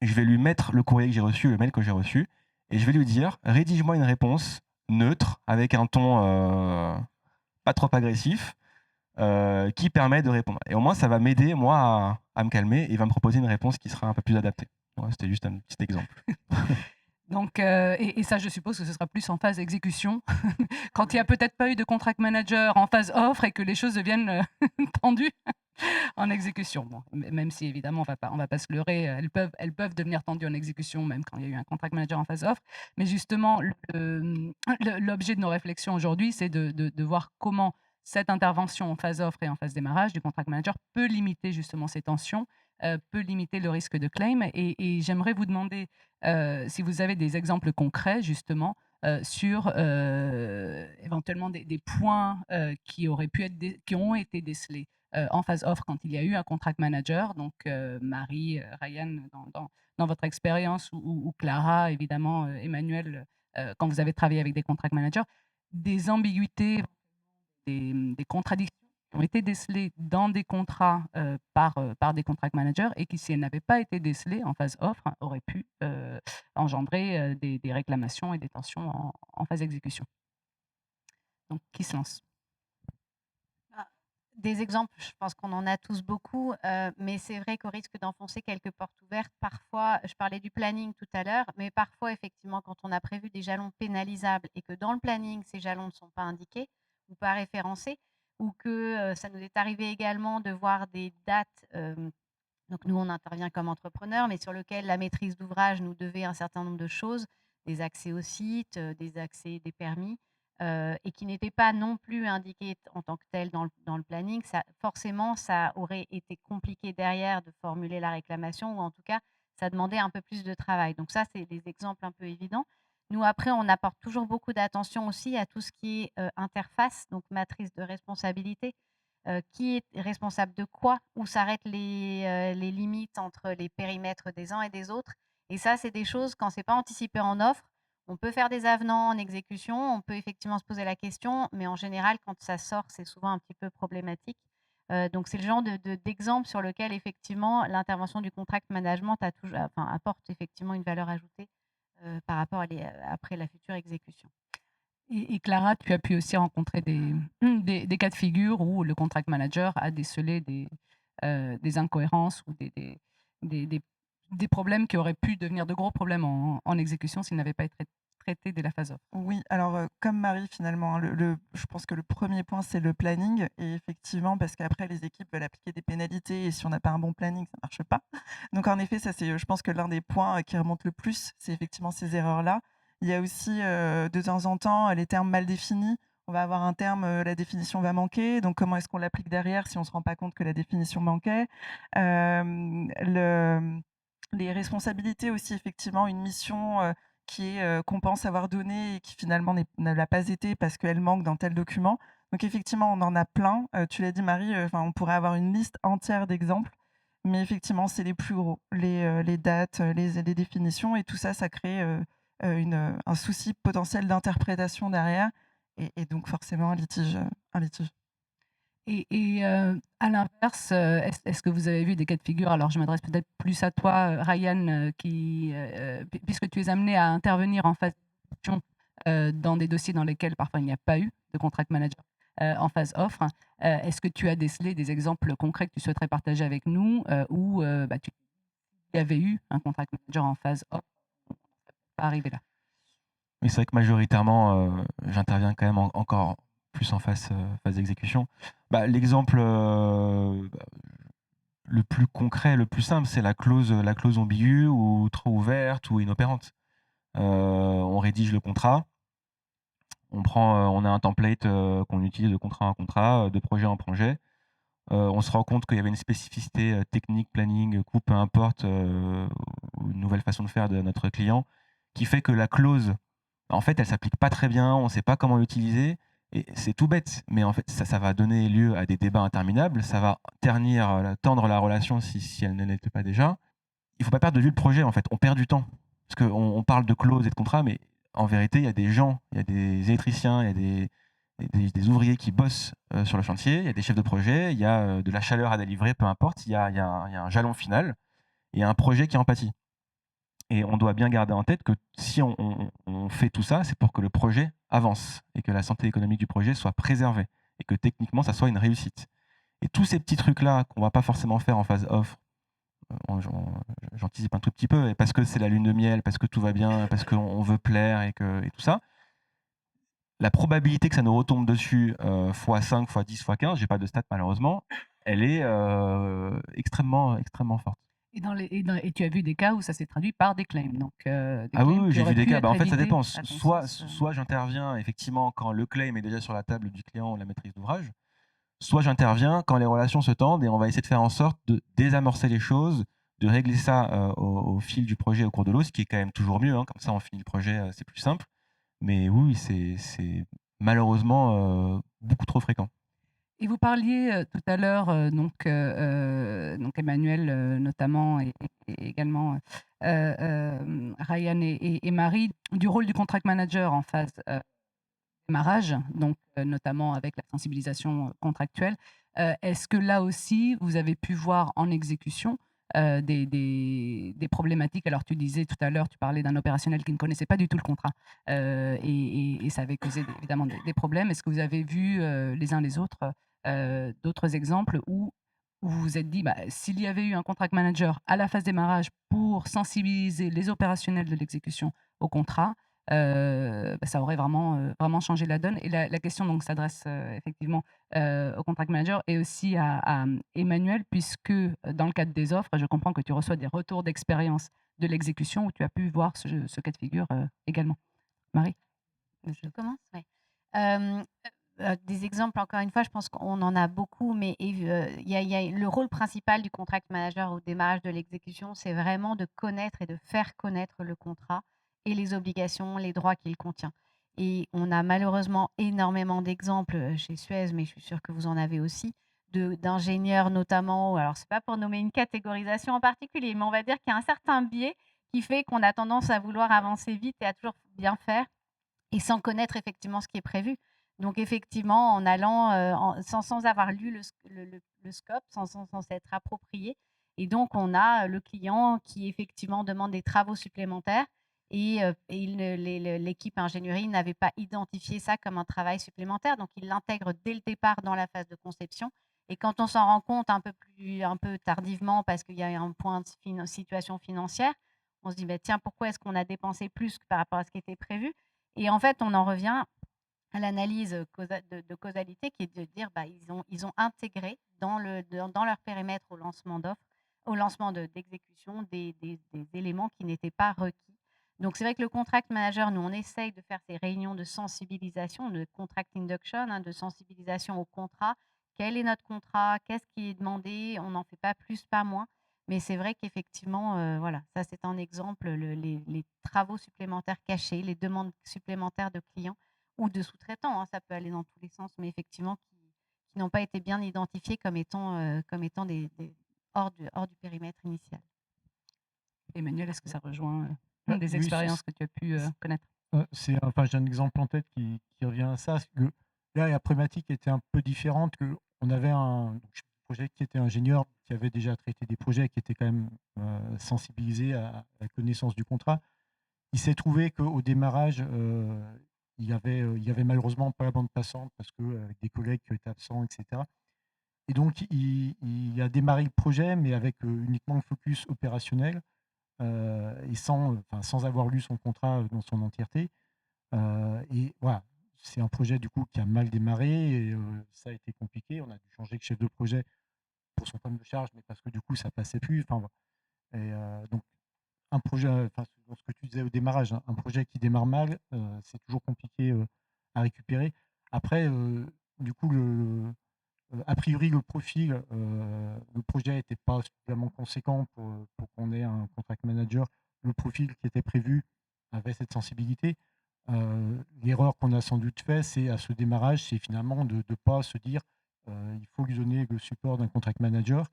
je vais lui mettre le courrier que j'ai reçu, le mail que j'ai reçu, et je vais lui dire, rédige-moi une réponse neutre, avec un ton pas trop agressif, qui permet de répondre. Et au moins, ça va m'aider, moi, à me calmer, et il va me proposer une réponse qui sera un peu plus adaptée. Ouais, c'était juste un petit exemple. Donc, et ça, je suppose que ce sera plus en phase exécution, quand il n'y a peut-être pas eu de contract manager en phase offre et que les choses deviennent tendues en exécution. Bon, même si évidemment on va pas se leurrer, elles peuvent devenir tendues en exécution même quand il y a eu un contract manager en phase offre. Mais justement, l'objet de nos réflexions aujourd'hui, c'est de voir comment cette intervention en phase offre et en phase démarrage du contract manager peut limiter justement ces tensions, peut limiter le risque de claim. Et j'aimerais vous demander si vous avez des exemples concrets justement sur éventuellement des points qui ont été décelés en phase offre quand il y a eu un contract manager. Donc Marie, Ryan, dans votre expérience, ou Clara, évidemment, Emmanuel, quand vous avez travaillé avec des contract managers, des ambiguïtés, des contradictions qui ont été décelées dans des contrats par des contract managers et qui, si elles n'avaient pas été décelées en phase offre, auraient pu engendrer des réclamations et des tensions en phase exécution. Donc, qui se lance? Des exemples, je pense qu'on en a tous beaucoup, mais c'est vrai qu'au risque d'enfoncer quelques portes ouvertes, parfois, je parlais du planning tout à l'heure, mais parfois, effectivement, quand on a prévu des jalons pénalisables et que dans le planning, ces jalons ne sont pas indiqués ou pas référencés, ou que ça nous est arrivé également de voir des dates, donc nous, on intervient comme entrepreneur, mais sur lequel la maîtrise d'ouvrage nous devait un certain nombre de choses, des accès au site, des accès, des permis. et qui n'était pas non plus indiqué en tant que tel dans le planning, forcément, ça aurait été compliqué derrière de formuler la réclamation ou en tout cas, ça demandait un peu plus de travail. Donc ça, c'est des exemples un peu évidents. Nous, après, on apporte toujours beaucoup d'attention aussi à tout ce qui est interface, donc matrice de responsabilité. Qui est responsable de quoi? Où s'arrêtent les limites entre les périmètres des uns et des autres? Et ça, c'est des choses, quand c'est pas anticipé en offre, on peut faire des avenants en exécution, on peut effectivement se poser la question, mais en général, quand ça sort, c'est souvent un petit peu problématique. Donc c'est le genre d'exemple sur lequel effectivement l'intervention du contract management apporte effectivement une valeur ajoutée, par rapport après la future exécution. Et Clara, tu as pu aussi rencontrer des cas de figure où le contract manager a décelé des incohérences ou des, des- des problèmes qui auraient pu devenir de gros problèmes en exécution s'ils n'avaient pas été traités dès la phase off. Oui, alors, comme Marie finalement, hein, je pense que le premier point, c'est le planning et effectivement, parce qu'après les équipes veulent appliquer des pénalités et si on n'a pas un bon planning, ça marche pas. Donc en effet, ça c'est, je pense que l'un des points, qui remonte le plus, c'est effectivement ces erreurs-là. Il y a aussi, de temps en temps, les termes mal définis. On va avoir un terme, la définition va manquer, donc comment est-ce qu'on l'applique derrière si on se rend pas compte que la définition manquait? Les responsabilités aussi, effectivement, une mission, qu'on pense avoir donné et qui finalement ne l'a pas été parce qu'elle manque dans tel document. Donc effectivement, on en a plein. Tu l'as dit Marie, on pourrait avoir une liste entière d'exemples, mais effectivement, c'est les plus gros, les dates, les définitions et tout ça, ça crée, un souci potentiel d'interprétation derrière et donc forcément un litige, un litige. À l'inverse, est-ce que vous avez vu des cas de figure? Alors, je m'adresse peut-être plus à toi, Ryan, puisque tu es amené à intervenir en phase d'exécution, dans des dossiers dans lesquels parfois il n'y a pas eu de contract manager, en phase offre. Est-ce que tu as décelé des exemples concrets que tu souhaiterais partager avec nous, où, tu y avait eu un contract manager en phase offre, pas arrivé là? Mais c'est vrai que majoritairement, j'interviens quand même encore plus en phase d'exécution. L'exemple, le plus concret, le plus simple, c'est la clause ambiguë ou trop ouverte ou inopérante. On rédige le contrat, on a un template, qu'on utilise de contrat en contrat, de projet en projet. On se rend compte qu'il y avait une spécificité, technique, planning, coût, peu importe, ou une nouvelle façon de faire de notre client, qui fait que la clause, en fait, elle s'applique pas très bien, on ne sait pas comment l'utiliser et c'est tout bête, mais en fait, ça va donner lieu à des débats interminables, ça va tendre la relation si elle ne l'était pas déjà. Il faut pas perdre de vue le projet, en fait, on perd du temps. Parce qu'on parle de clauses et de contrats, mais en vérité, il y a des gens, il y a des électriciens, il y a des ouvriers qui bossent, sur le chantier, il y a des chefs de projet, il y a, de la chaleur à délivrer, peu importe, il y a un jalon final, il y a un projet qui en pâtit. Et on doit bien garder en tête que si on fait tout ça, c'est pour que le projet avance et que la santé économique du projet soit préservée et que techniquement, ça soit une réussite. Et tous ces petits trucs-là qu'on va pas forcément faire en phase off, j'anticipe un tout petit peu, et parce que c'est la lune de miel, parce que tout va bien, parce qu'on veut plaire et tout ça, la probabilité que ça nous retombe dessus, x5, x10, x15, j'ai pas de stats malheureusement, elle est, extrêmement, extrêmement forte. Et tu as vu des cas où ça s'est traduit par des claims, donc des Ah oui, claims oui, qui j'ai auraient vu des pu cas. être En fait, ça évités dépend. à ton Soit sens, soit j'interviens effectivement quand le claim est déjà sur la table du client ou la maîtrise d'ouvrage, soit j'interviens quand les relations se tendent et on va essayer de faire en sorte de désamorcer les choses, de régler ça, au fil du projet, au cours de l'eau, ce qui est quand même toujours mieux, hein, comme ça on finit le projet, c'est plus simple. Mais oui, c'est malheureusement, beaucoup trop fréquent. Et vous parliez, tout à l'heure, donc Emmanuel, notamment et également, Ryan et Marie, du rôle du contract manager en phase, démarrage, donc notamment avec la sensibilisation, contractuelle. Est-ce que là aussi, vous avez pu voir en exécution, des problématiques? Alors tu disais tout à l'heure, tu parlais d'un opérationnel qui ne connaissait pas du tout le contrat, et ça avait causé évidemment des problèmes. Est-ce que vous avez vu, les uns les autres, d'autres exemples où vous vous êtes dit, s'il y avait eu un contract manager à la phase démarrage pour sensibiliser les opérationnels de l'exécution au contrat, ça aurait vraiment changé la donne. Et la question donc s'adresse, effectivement, au contract manager et aussi à Emmanuel, puisque, dans le cadre des offres, je comprends que tu reçois des retours d'expérience de l'exécution où tu as pu voir ce cas de figure, également. Marie? Je commence? Ouais. Hem, des exemples, encore une fois, je pense qu'on en a beaucoup, mais il y a le rôle principal du contract manager au démarrage de l'exécution, c'est vraiment de connaître et de faire connaître le contrat et les obligations, les droits qu'il contient. Et on a malheureusement énormément d'exemples, chez Suez, mais je suis sûre que vous en avez aussi, d'ingénieurs notamment, alors c'est pas pour nommer une catégorisation en particulier, mais on va dire qu'il y a un certain biais qui fait qu'on a tendance à vouloir avancer vite et à toujours bien faire et sans connaître effectivement ce qui est prévu. Donc effectivement, en allant, sans avoir lu le scope, sans s'être approprié, et donc on a, le client qui effectivement demande des travaux supplémentaires et il ne l'équipe ingénierie n'avait pas identifié ça comme un travail supplémentaire, donc il l'intègre dès le départ dans la phase de conception, et quand on s'en rend compte un peu tardivement parce qu'il y a un point de situation financière, on se dit: «Bah, tiens, pourquoi est-ce qu'on a dépensé plus que par rapport à ce qui était prévu?» Et en fait, on en revient à l'analyse de causalité, qui est de dire, bah, ils ont intégré dans leur périmètre au lancement d'exécution des éléments qui n'étaient pas requis. Donc c'est vrai que le contract manager, nous, on essaye de faire ces réunions de sensibilisation, de contract induction, hein, de sensibilisation au contrat. Quel est notre contrat? Qu'est-ce qui est demandé? On n'en fait pas plus, pas moins. Mais c'est vrai qu'effectivement, voilà, ça c'est un exemple, les travaux supplémentaires cachés, les demandes supplémentaires de clients ou de sous-traitants, hein, ça peut aller dans tous les sens, mais effectivement qui n'ont pas été bien identifiés comme étant des hors du périmètre initial. Emmanuel, est-ce que ça rejoint des Oui, expériences que tu as pu connaître? enfin, j'ai un exemple en tête qui revient à ça. C'est que là, la problématique était un peu différente. On avait un donc, projet qui était ingénieur, qui avait déjà traité des projets, qui était quand même sensibilisé à la connaissance du contrat. Il s'est trouvé qu'au démarrage, il y avait malheureusement pas la bande passante parce que avec des collègues qui étaient absents, etc. Et donc, il a démarré le projet, mais avec uniquement le focus opérationnel et sans avoir lu son contrat dans son entièreté. Et voilà, c'est un projet du coup qui a mal démarré et ça a été compliqué. On a dû changer de chef de projet pour son problème de charge, mais parce que du coup ça passait plus. Enfin, voilà. Et donc un projet, enfin, dans ce que tu disais au démarrage, hein, un projet qui démarre mal, c'est toujours compliqué à récupérer. Après, du coup, a priori, le projet n'était pas suffisamment conséquent pour qu'on ait un contract manager. Le profil qui était prévu avait cette sensibilité. L'erreur qu'on a sans doute fait, c'est à ce démarrage, c'est finalement de ne pas se dire il faut lui donner le support d'un contract manager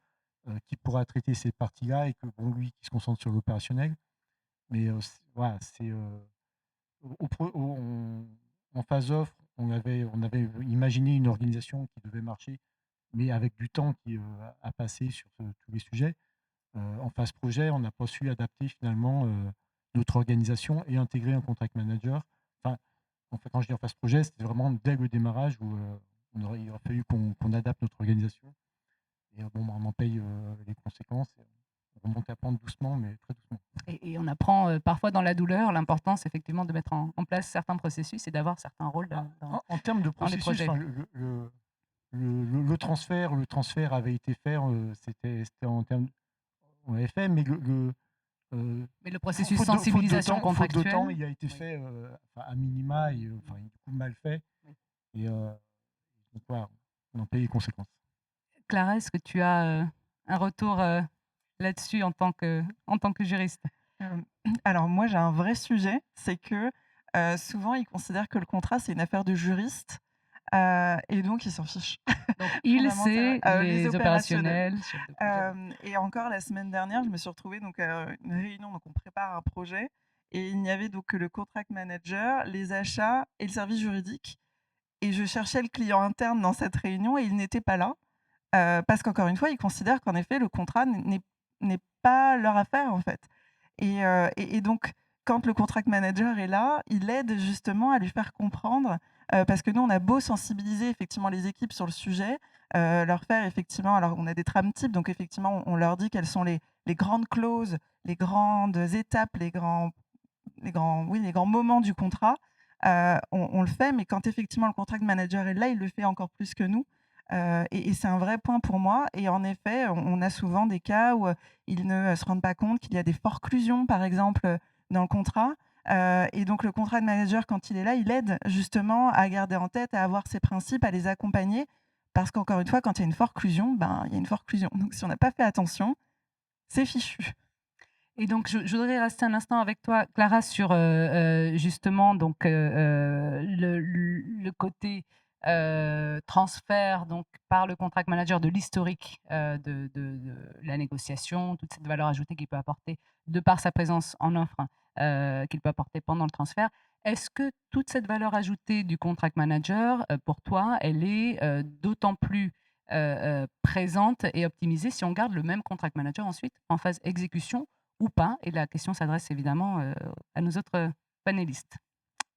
qui pourra traiter ces parties-là et que bon, lui qui se concentre sur l'opérationnel. Mais voilà, c'est en phase offre, on avait imaginé une organisation qui devait marcher, mais avec du temps à passer sur tous les sujets. En phase projet, on n'a pas su adapter finalement notre organisation et intégrer un contract manager. Enfin, en fait, quand je dis en phase projet, c'était vraiment dès le démarrage où il aurait fallu qu'on adapte notre organisation. Et bon, bah, on en paye les conséquences. On remonte la pente doucement, mais très doucement. Et on apprend parfois dans la douleur l'importance effectivement de mettre en place certains processus et d'avoir certains rôles En termes de dans les processus, projets. enfin, le transfert avait été fait, c'était en termes, on l'avait fait, mais Mais le processus faute de sensibilisation temps, faute de temps, contractuelle, il a été oui. fait enfin, à minima et enfin, du coup mal fait. Oui. Et donc voilà, on en paye les conséquences. Clara, est-ce que tu as un retour là-dessus en tant que juriste? Hem, alors moi, j'ai un vrai sujet, c'est que, souvent, ils considèrent que le contrat, c'est une affaire de juriste, et donc ils s'en fichent. Donc il, Fondamentalement, c'est les les opérationnels. opérationnels, chefs de projet. Et encore la semaine dernière, je me suis retrouvée donc à une réunion, donc on prépare un projet et il n'y avait donc que le contract manager, les achats et le service juridique, et je cherchais le client interne dans cette réunion et il n'était pas là, parce qu'encore une fois, ils considèrent qu'en effet, le contrat n'est pas leur affaire, en fait. Et donc, quand le contract manager est là, il aide justement à lui faire comprendre, parce que nous, on a beau sensibiliser effectivement les équipes sur le sujet, leur faire effectivement, alors on a des trames types, donc effectivement, on leur dit quelles sont les grandes clauses, les grandes étapes, les grands moments du contrat. On le fait, mais quand effectivement le contract manager est là, il le fait encore plus que nous. Et c'est un vrai point pour moi. Et en effet, on a souvent des cas où ils ne se rendent pas compte qu'il y a des forclusions, par exemple, dans le contrat. Et donc le contract manager, quand il est là, il aide justement à garder en tête, à avoir ses principes, à les accompagner. Parce qu'encore une fois, quand il y a une forclusion, ben, il y a une forclusion. Donc si on n'a pas fait attention, c'est fichu. Et donc, je voudrais rester un instant avec toi, Clara, sur justement donc, le côté transfert donc, par le contract manager de l'historique de la négociation, toute cette valeur ajoutée qu'il peut apporter de par sa présence en offre, qu'il peut apporter pendant le transfert. Est-ce que toute cette valeur ajoutée du contract manager, pour toi, elle est d'autant plus présente et optimisée si on garde le même contract manager ensuite en phase exécution ou pas? Et la question s'adresse évidemment à nos autres panélistes.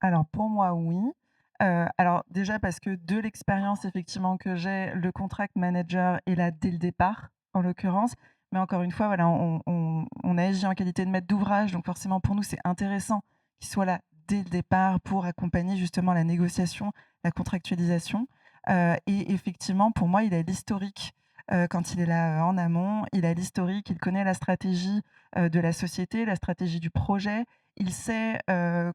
Alors pour moi, oui. Alors déjà parce que de l'expérience effectivement que j'ai, le contract manager est là dès le départ, en l'occurrence. Mais encore une fois, voilà, on agit en qualité de maître d'ouvrage, donc forcément pour nous, c'est intéressant qu'il soit là dès le départ pour accompagner justement la négociation, la contractualisation. Et effectivement, pour moi, il a l'historique, quand il est là, en amont, il a l'historique, il connaît la stratégie, de la société, la stratégie du projet. Il sait,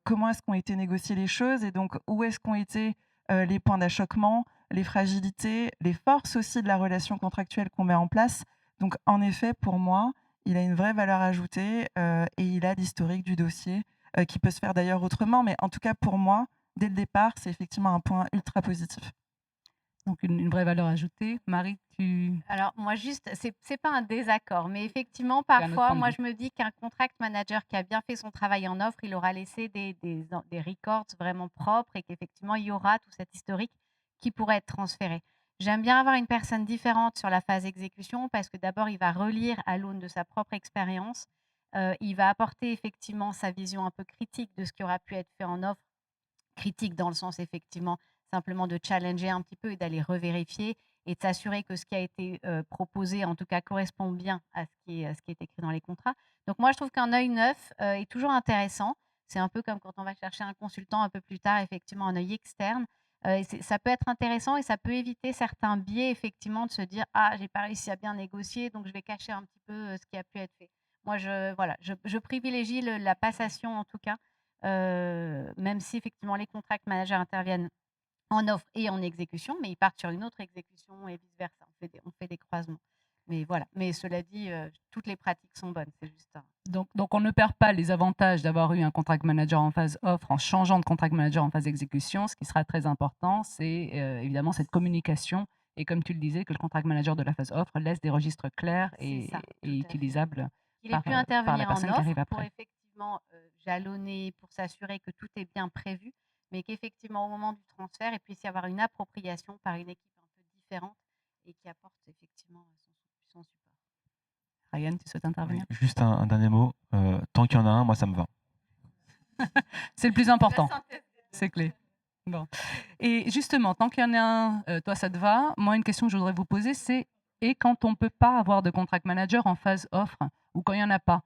comment est-ce qu'ont été négociées les choses et donc où est-ce qu'ont été, les points d'achoppement, les fragilités, les forces aussi de la relation contractuelle qu'on met en place. Donc en effet, pour moi, il a une vraie valeur ajoutée, et il a l'historique du dossier, qui peut se faire d'ailleurs autrement. Mais en tout cas, pour moi, dès le départ, c'est effectivement un point ultra positif. Donc une vraie valeur ajoutée. Marie, tu Alors moi juste, c'est pas un désaccord, mais effectivement as un autre parfois, point de moi vue? je me dis qu'un contract manager qui a bien fait son travail en offre, il aura laissé des records vraiment propres et qu'effectivement il y aura tout cet historique qui pourrait être transféré. J'aime bien avoir une personne différente sur la phase exécution parce que d'abord il va relire à l'aune de sa propre expérience, il va apporter effectivement sa vision un peu critique de ce qui aura pu être fait en offre. Critique dans le sens effectivement simplement de challenger un petit peu et d'aller revérifier et de s'assurer que ce qui a été, proposé en tout cas correspond bien à ce qui est écrit dans les contrats. Donc moi je trouve qu'un œil neuf, est toujours intéressant. C'est un peu comme quand on va chercher un consultant un peu plus tard, effectivement un œil externe, et ça peut être intéressant et ça peut éviter certains biais effectivement de se dire: «Ah j'ai pas réussi à bien négocier donc je vais cacher un petit peu, ce qui a pu être fait». Moi je privilégie la passation en tout cas. Même si effectivement les contract managers interviennent en offre et en exécution, mais ils partent sur une autre exécution et vice versa. On fait des croisements. Mais voilà, mais cela dit, toutes les pratiques sont bonnes, c'est juste un Donc on ne perd pas les avantages d'avoir eu un contract manager en phase offre en changeant de contract manager en phase exécution. Ce qui sera très important, c'est évidemment cette communication et comme tu le disais, que le contract manager de la phase offre laisse des registres clairs c'est ça, et tout à fait. utilisables Qu'il ait pu par la intervenir en personne qui arrive offre pour après. effectivement, jalonner, pour s'assurer que tout est bien prévu, mais qu'effectivement au moment du transfert, il puisse y avoir une appropriation par une équipe un peu différente et qui apporte effectivement, son support. Ryan, tu souhaites Oui, intervenir? juste un dernier mot. Tant qu'il y en a un, moi, ça me va. C'est le plus important, c'est clé. Bon. Et justement, tant qu'il y en a un, toi ça te va. Moi, une question que je voudrais vous poser, c'est et quand on ne peut pas avoir de contract manager en phase offre ou quand il n'y en a pas?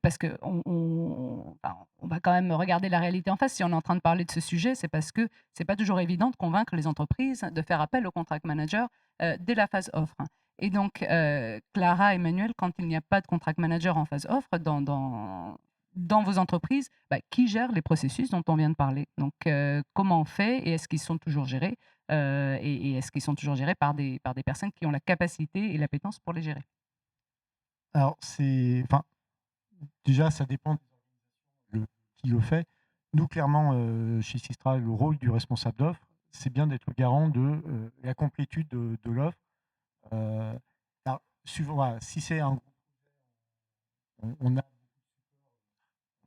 Parce qu'on va quand même regarder la réalité en face. Si on est en train de parler de ce sujet, c'est parce que c'est pas toujours évident de convaincre les entreprises de faire appel au contract manager dès la phase offre. Et donc, Clara, Emmanuel, quand il n'y a pas de contract manager en phase offre dans vos entreprises, qui gère les processus dont on vient de parler? Donc, comment on fait et est-ce qu'ils sont toujours gérés? Et est-ce qu'ils sont toujours gérés par des personnes qui ont la capacité et l'appétence pour les gérer? Alors enfin, déjà ça dépend qui le fait. Nous clairement, chez Sistra, le rôle du responsable d'offre, c'est bien d'être le garant de, la complétude de l'offre. Alors suivant voilà, si c'est un groupe, on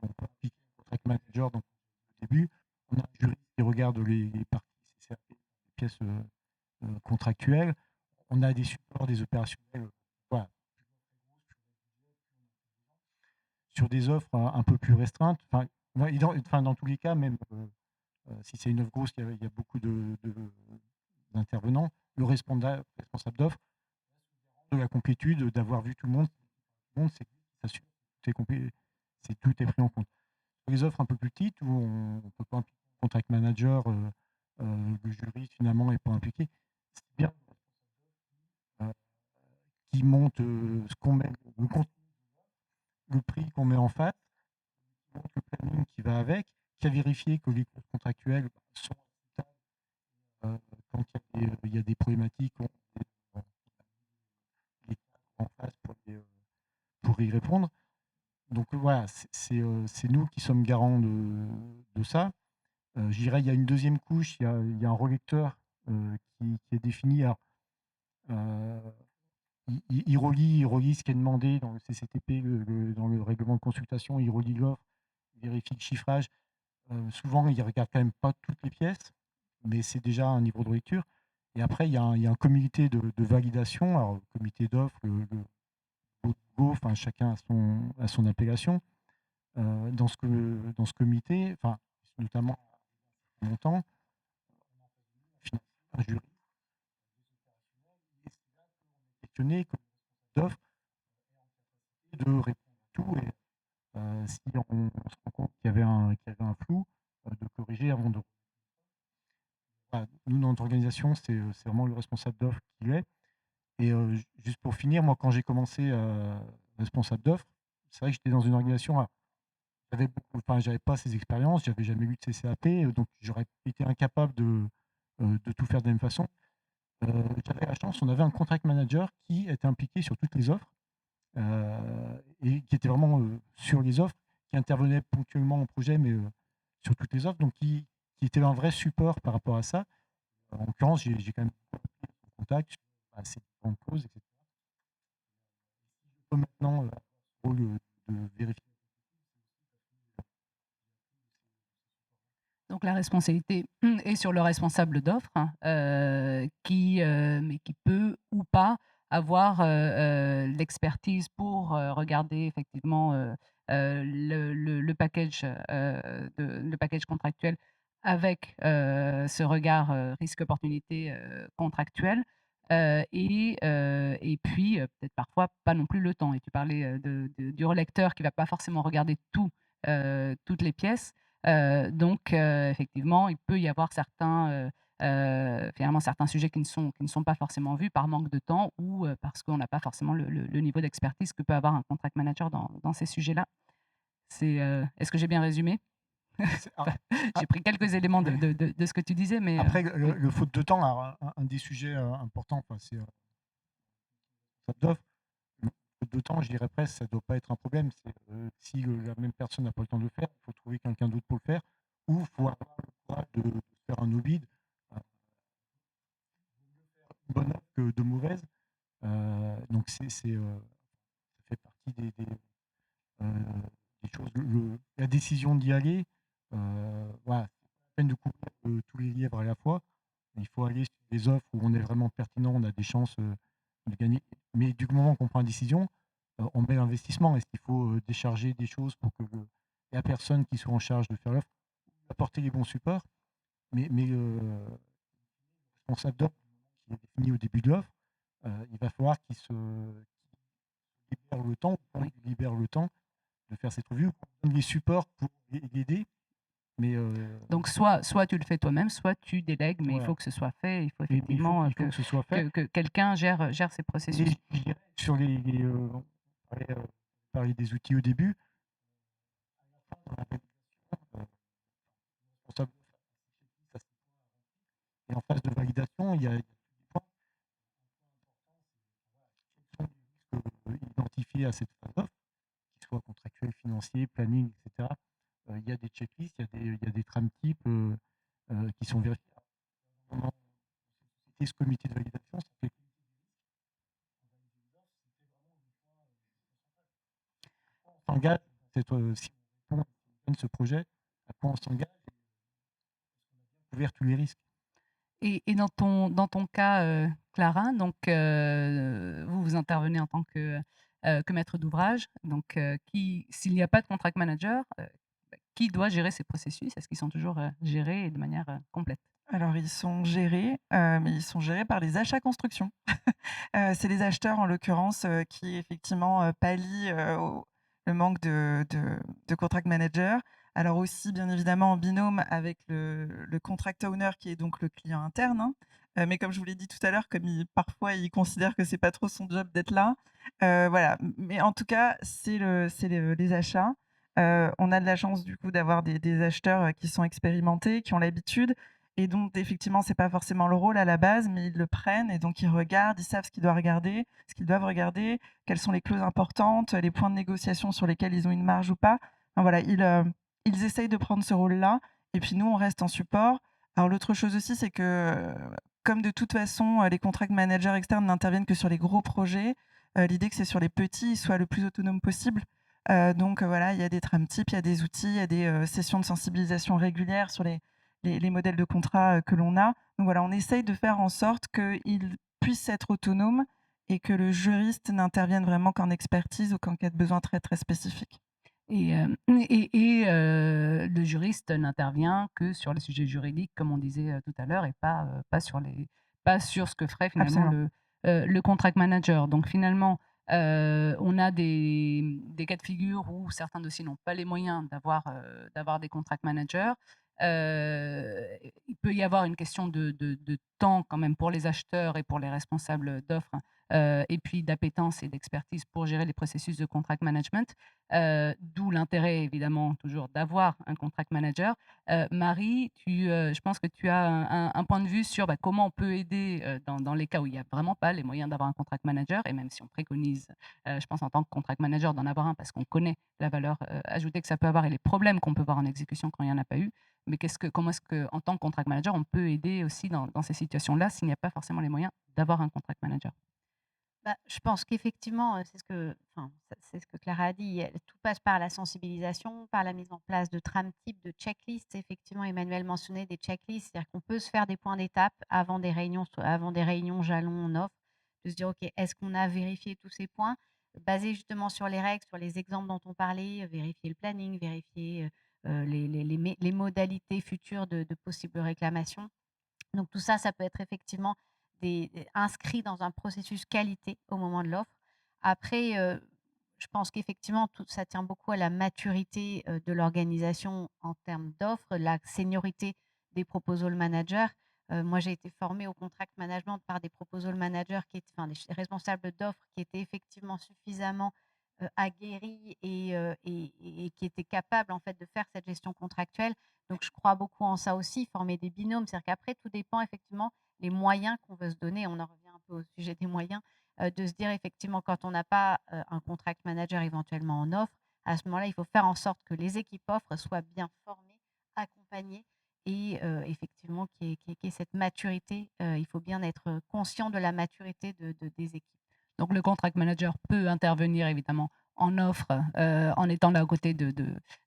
peut impliquer un contract manager donc au début, on a un juriste qui regarde les parties CCAP, les pièces, contractuelles. On a des supports, des opérationnels, voilà. Sur des offres un peu plus restreintes, dans tous les cas, même si c'est une offre grosse, il y a beaucoup d'intervenants, le responsable d'offre de la complétude, d'avoir vu tout le monde, c'est s'assure que tout est pris en compte. Sur les offres un peu plus petites où on ne peut pas impliquer un contract manager, le juriste finalement n'est pas impliqué, c'est bien euh, qui monte ce qu'on met, le prix qu'on met en face, montre le planning qui va avec, qui a vérifié que les clauses contractuelles sont acceptables quand il y a des problématiques, on a les cadres en face pour y répondre. Donc voilà, c'est nous qui sommes garants de ça. Je dirais, il y a une deuxième couche, il y a un relecteur qui est défini. Alors, il relie ce qui est demandé dans le CCTP, dans le règlement de consultation, il relie l'offre, il vérifie le chiffrage. Souvent, il ne regarde quand même pas toutes les pièces, mais c'est déjà un niveau de lecture. Et après, il y a un comité de validation, alors le comité d'offre, le go, enfin, chacun a son appellation. Dans ce comité, enfin, notamment montant, un jury questionné comme d'offre de répondre à tout et si on se rend compte qu'il y avait un flou, de corriger avant de. Voilà, nous, dans notre organisation, c'est vraiment le responsable d'offre qui l'est. Et juste pour finir, moi, quand j'ai commencé responsable d'offre, c'est vrai que j'étais dans une organisation. J'avais pas ces expériences, j'avais jamais lu de CCAP, donc j'aurais été incapable de tout faire de la même façon. J'avais la chance, on avait un contract manager qui était impliqué sur toutes les offres et qui était vraiment sur les offres, qui intervenait ponctuellement au projet, mais sur toutes les offres, donc qui était un vrai support par rapport à ça. En l'occurrence, j'ai quand même contact sur ces différentes causes, etc. Maintenant, le rôle de vérifier. Donc la responsabilité est sur le responsable d'offre, mais qui peut ou pas avoir l'expertise pour regarder effectivement le package, le package contractuel avec ce regard risque-opportunité contractuel. Et puis peut-être parfois pas non plus le temps. Et tu parlais du relecteur qui ne va pas forcément regarder toutes les pièces. Donc effectivement, il peut y avoir finalement certains sujets qui ne sont pas forcément vus par manque de temps ou parce qu'on n'a pas forcément le niveau d'expertise que peut avoir un contract manager dans ces sujets-là. Est-ce que j'ai bien résumé? J'ai pris quelques éléments de ce que tu disais, mais Après, oui. le faute de temps, alors, un des sujets importants, c'est d'offre. Le faute de temps, je dirais presque, ça ne doit pas être un problème. Si la même personne n'a pas le temps de le faire, il faut trouver quelqu'un d'autre pour le faire, ou il faut avoir le courage de faire un no-bid. Une bonne offre que de mauvaise. Donc ça fait partie des choses. La décision d'y aller, voilà, c'est pas la peine de couper tous les lièvres à la fois. Il faut aller sur des offres où on est vraiment pertinent, on a des chances de gagner. Mais du moment qu'on prend une décision, on met l'investissement. Est-ce qu'il faut décharger des choses pour que la personne qui soit en charge de faire l'offre apporter les bons supports, mais le responsable d'offre qui est défini au début de l'offre, il va falloir qu'il libère le temps, il libère le temps de faire cette revue, les supports pour l'aider. Mais Donc soit tu le fais toi-même, soit tu délègues, mais il voilà. faut que ce soit fait. Il faut Il faut effectivement que ce soit fait. que quelqu'un gère ces Et processus. je dirais sur on parlait des outils au début. Dans la validation, responsable ça, et en phase de validation, il y a des points identifiés à cette phase d'offre, qu'ils soient contractuels, financiers, planning, etc. Il y a des checklists, il y a des trames types qui sont vérifiés. Et ce comité de validation, ça fait on s'engage, si on donne ce projet, à quoi on s'engage, couvrir tous les risques. Et dans ton cas, Clara, donc vous intervenez en tant que maître d'ouvrage. Donc s'il n'y a pas de contract manager, qui doit gérer ces processus? Est-ce qu'ils sont toujours gérés et de manière complète? Alors ils sont gérés, mais ils sont gérés par les achats construction. C'est les acheteurs en l'occurrence, qui effectivement, pallient, le manque de contract manager. Alors aussi bien évidemment en binôme avec le contract owner qui est donc le client interne, hein. Mais comme je vous l'ai dit tout à l'heure, comme parfois il considère que c'est pas trop son job d'être là, voilà. Mais en tout cas, c'est les achats. On a de la chance du coup d'avoir des acheteurs qui sont expérimentés, qui ont l'habitude et donc effectivement, c'est pas forcément le rôle à la base, mais ils le prennent et donc ils regardent, ils savent ce qu'ils doivent regarder, quelles sont les clauses importantes, les points de négociation sur lesquels ils ont une marge ou pas. Enfin, voilà, ils essayent de prendre ce rôle-là et puis nous, on reste en support. Alors l'autre chose aussi, c'est que, comme de toute façon, les contract managers externes n'interviennent que sur les gros projets, l'idée que c'est sur les petits, ils soient le plus autonomes possible. Donc voilà, il y a des tram types, il y a des outils, il y a des sessions de sensibilisation régulières sur les modèles de contrat que l'on a. Donc voilà, on essaye de faire en sorte qu'ils puissent être autonomes et que le juriste n'intervienne vraiment qu'en expertise ou qu'en cas de besoin très, très spécifique. Le juriste n'intervient que sur les sujets juridiques, comme on disait tout à l'heure, et pas sur ce que ferait finalement Absolument. le contract manager. Donc finalement, on a des cas de figure où certains dossiers n'ont pas les moyens d'avoir des contract managers. Il peut y avoir une question de temps quand même pour les acheteurs et pour les responsables d'offres, et puis d'appétence et d'expertise pour gérer les processus de contract management. D'où l'intérêt évidemment toujours d'avoir un contract manager. Marie, je pense que tu as un point de vue sur comment on peut aider dans les cas où il n'y a vraiment pas les moyens d'avoir un contract manager, et même si on préconise, je pense en tant que contract manager d'en avoir un parce qu'on connaît la valeur ajoutée que ça peut avoir et les problèmes qu'on peut voir en exécution quand il n'y en a pas eu. Mais comment est-ce qu'en tant que contract manager, on peut aider aussi dans ces situations-là s'il n'y a pas forcément les moyens d'avoir un contract manager? Bah, je pense qu'effectivement, c'est ce que Clara a dit, tout passe par la sensibilisation, par la mise en place de trames types, de checklists. Effectivement, Emmanuel mentionnait des checklists, c'est-à-dire qu'on peut se faire des points d'étape avant des réunions jalons en offre, de se dire: «OK, est-ce qu'on a vérifié tous ces points?» Basé justement sur les règles, sur les exemples dont on parlait, vérifier le planning, vérifier, les modalités futures de possibles réclamations. Donc tout ça, ça peut être effectivement inscrit dans un processus qualité au moment de l'offre. Après, je pense qu'effectivement, tout ça tient beaucoup à la maturité, de l'organisation en termes d'offres, la seniorité des proposal managers. Moi, j'ai été formée au contract management par des proposal managers des responsables d'offres qui étaient effectivement suffisamment, aguerris et qui étaient capables, en fait, de faire cette gestion contractuelle. Donc je crois beaucoup en ça aussi, former des binômes. C'est-à-dire qu'après, tout dépend effectivement les moyens qu'on veut se donner. On en revient un peu au sujet des moyens, de se dire effectivement quand on n'a pas, un contract manager éventuellement en offre, à ce moment-là, il faut faire en sorte que les équipes offres soient bien formées, accompagnées et effectivement qu'il y ait cette maturité. Il faut bien être conscient de la maturité des équipes. Donc le contract manager peut intervenir évidemment en offre, en étant là aux côtés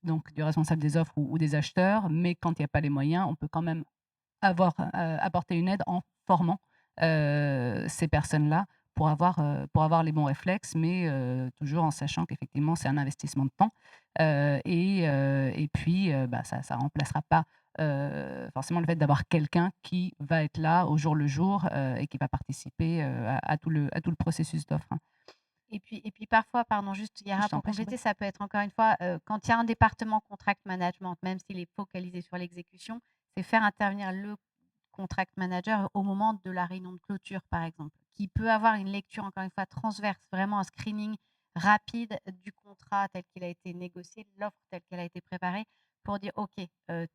donc du responsable des offres ou des acheteurs, mais quand il y a pas les moyens, on peut quand même apporter une aide en formant, ces personnes-là pour avoir les bons réflexes, mais toujours en sachant qu'effectivement c'est un investissement de temps, et puis, ça remplacera pas, forcément le fait d'avoir quelqu'un qui va être là au jour le jour, et qui va participer, à tout le processus d'offre, hein. Et puis parfois, pardon, juste Je Yara, t'en pour prie, je t'en compléter, prie. ça peut être encore une fois, quand il y a un département contract management, même s'il est focalisé sur l'exécution, c'est faire intervenir le contract manager au moment de la réunion de clôture, par exemple, qui peut avoir une lecture, encore une fois, transverse, vraiment un screening rapide du contrat tel qu'il a été négocié, de l'offre telle qu'elle a été préparée, pour dire: «OK,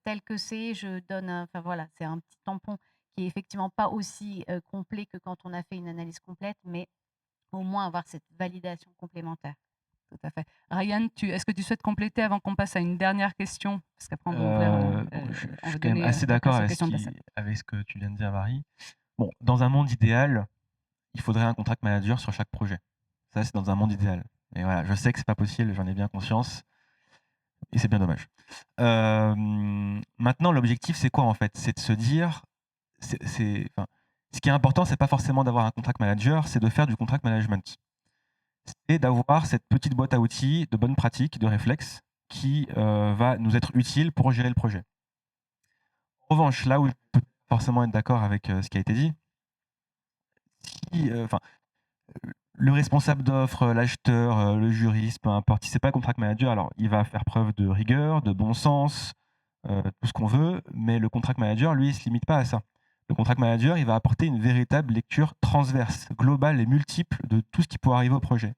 tel que c'est, je donne un» enfin voilà, c'est un petit tampon qui est effectivement pas aussi, complet que quand on a fait une analyse complète, mais au moins avoir cette validation complémentaire. Tout à fait. Ryan, est-ce que tu souhaites compléter avant qu'on passe à une dernière question? Parce qu'après on va ouvrir, Bon, je on suis va quand même donner, assez la d'accord place aux avec questions de la salle. avec ce que tu viens de dire, Marie. Bon, dans un monde idéal, il faudrait un contract manager sur chaque projet. Ça, c'est dans un monde idéal. Et voilà, je sais que c'est pas possible, j'en ai bien conscience, et c'est bien dommage. Maintenant, l'objectif, c'est quoi en fait? C'est de se dire, enfin, ce qui est important, c'est pas forcément d'avoir un contract manager, c'est de faire du contract management. C'est d'avoir cette petite boîte à outils de bonnes pratiques, de réflexes, qui va nous être utile pour gérer le projet. En revanche, là où je peux forcément être d'accord avec ce qui a été dit, si, le responsable d'offre, l'acheteur, le juriste, peu importe, si c'est pas le contract manager, alors il va faire preuve de rigueur, de bon sens, tout ce qu'on veut, mais le contract manager, lui, il se limite pas à ça. Le contract manager, il va apporter une véritable lecture transverse, globale et multiple de tout ce qui pourrait arriver au projet.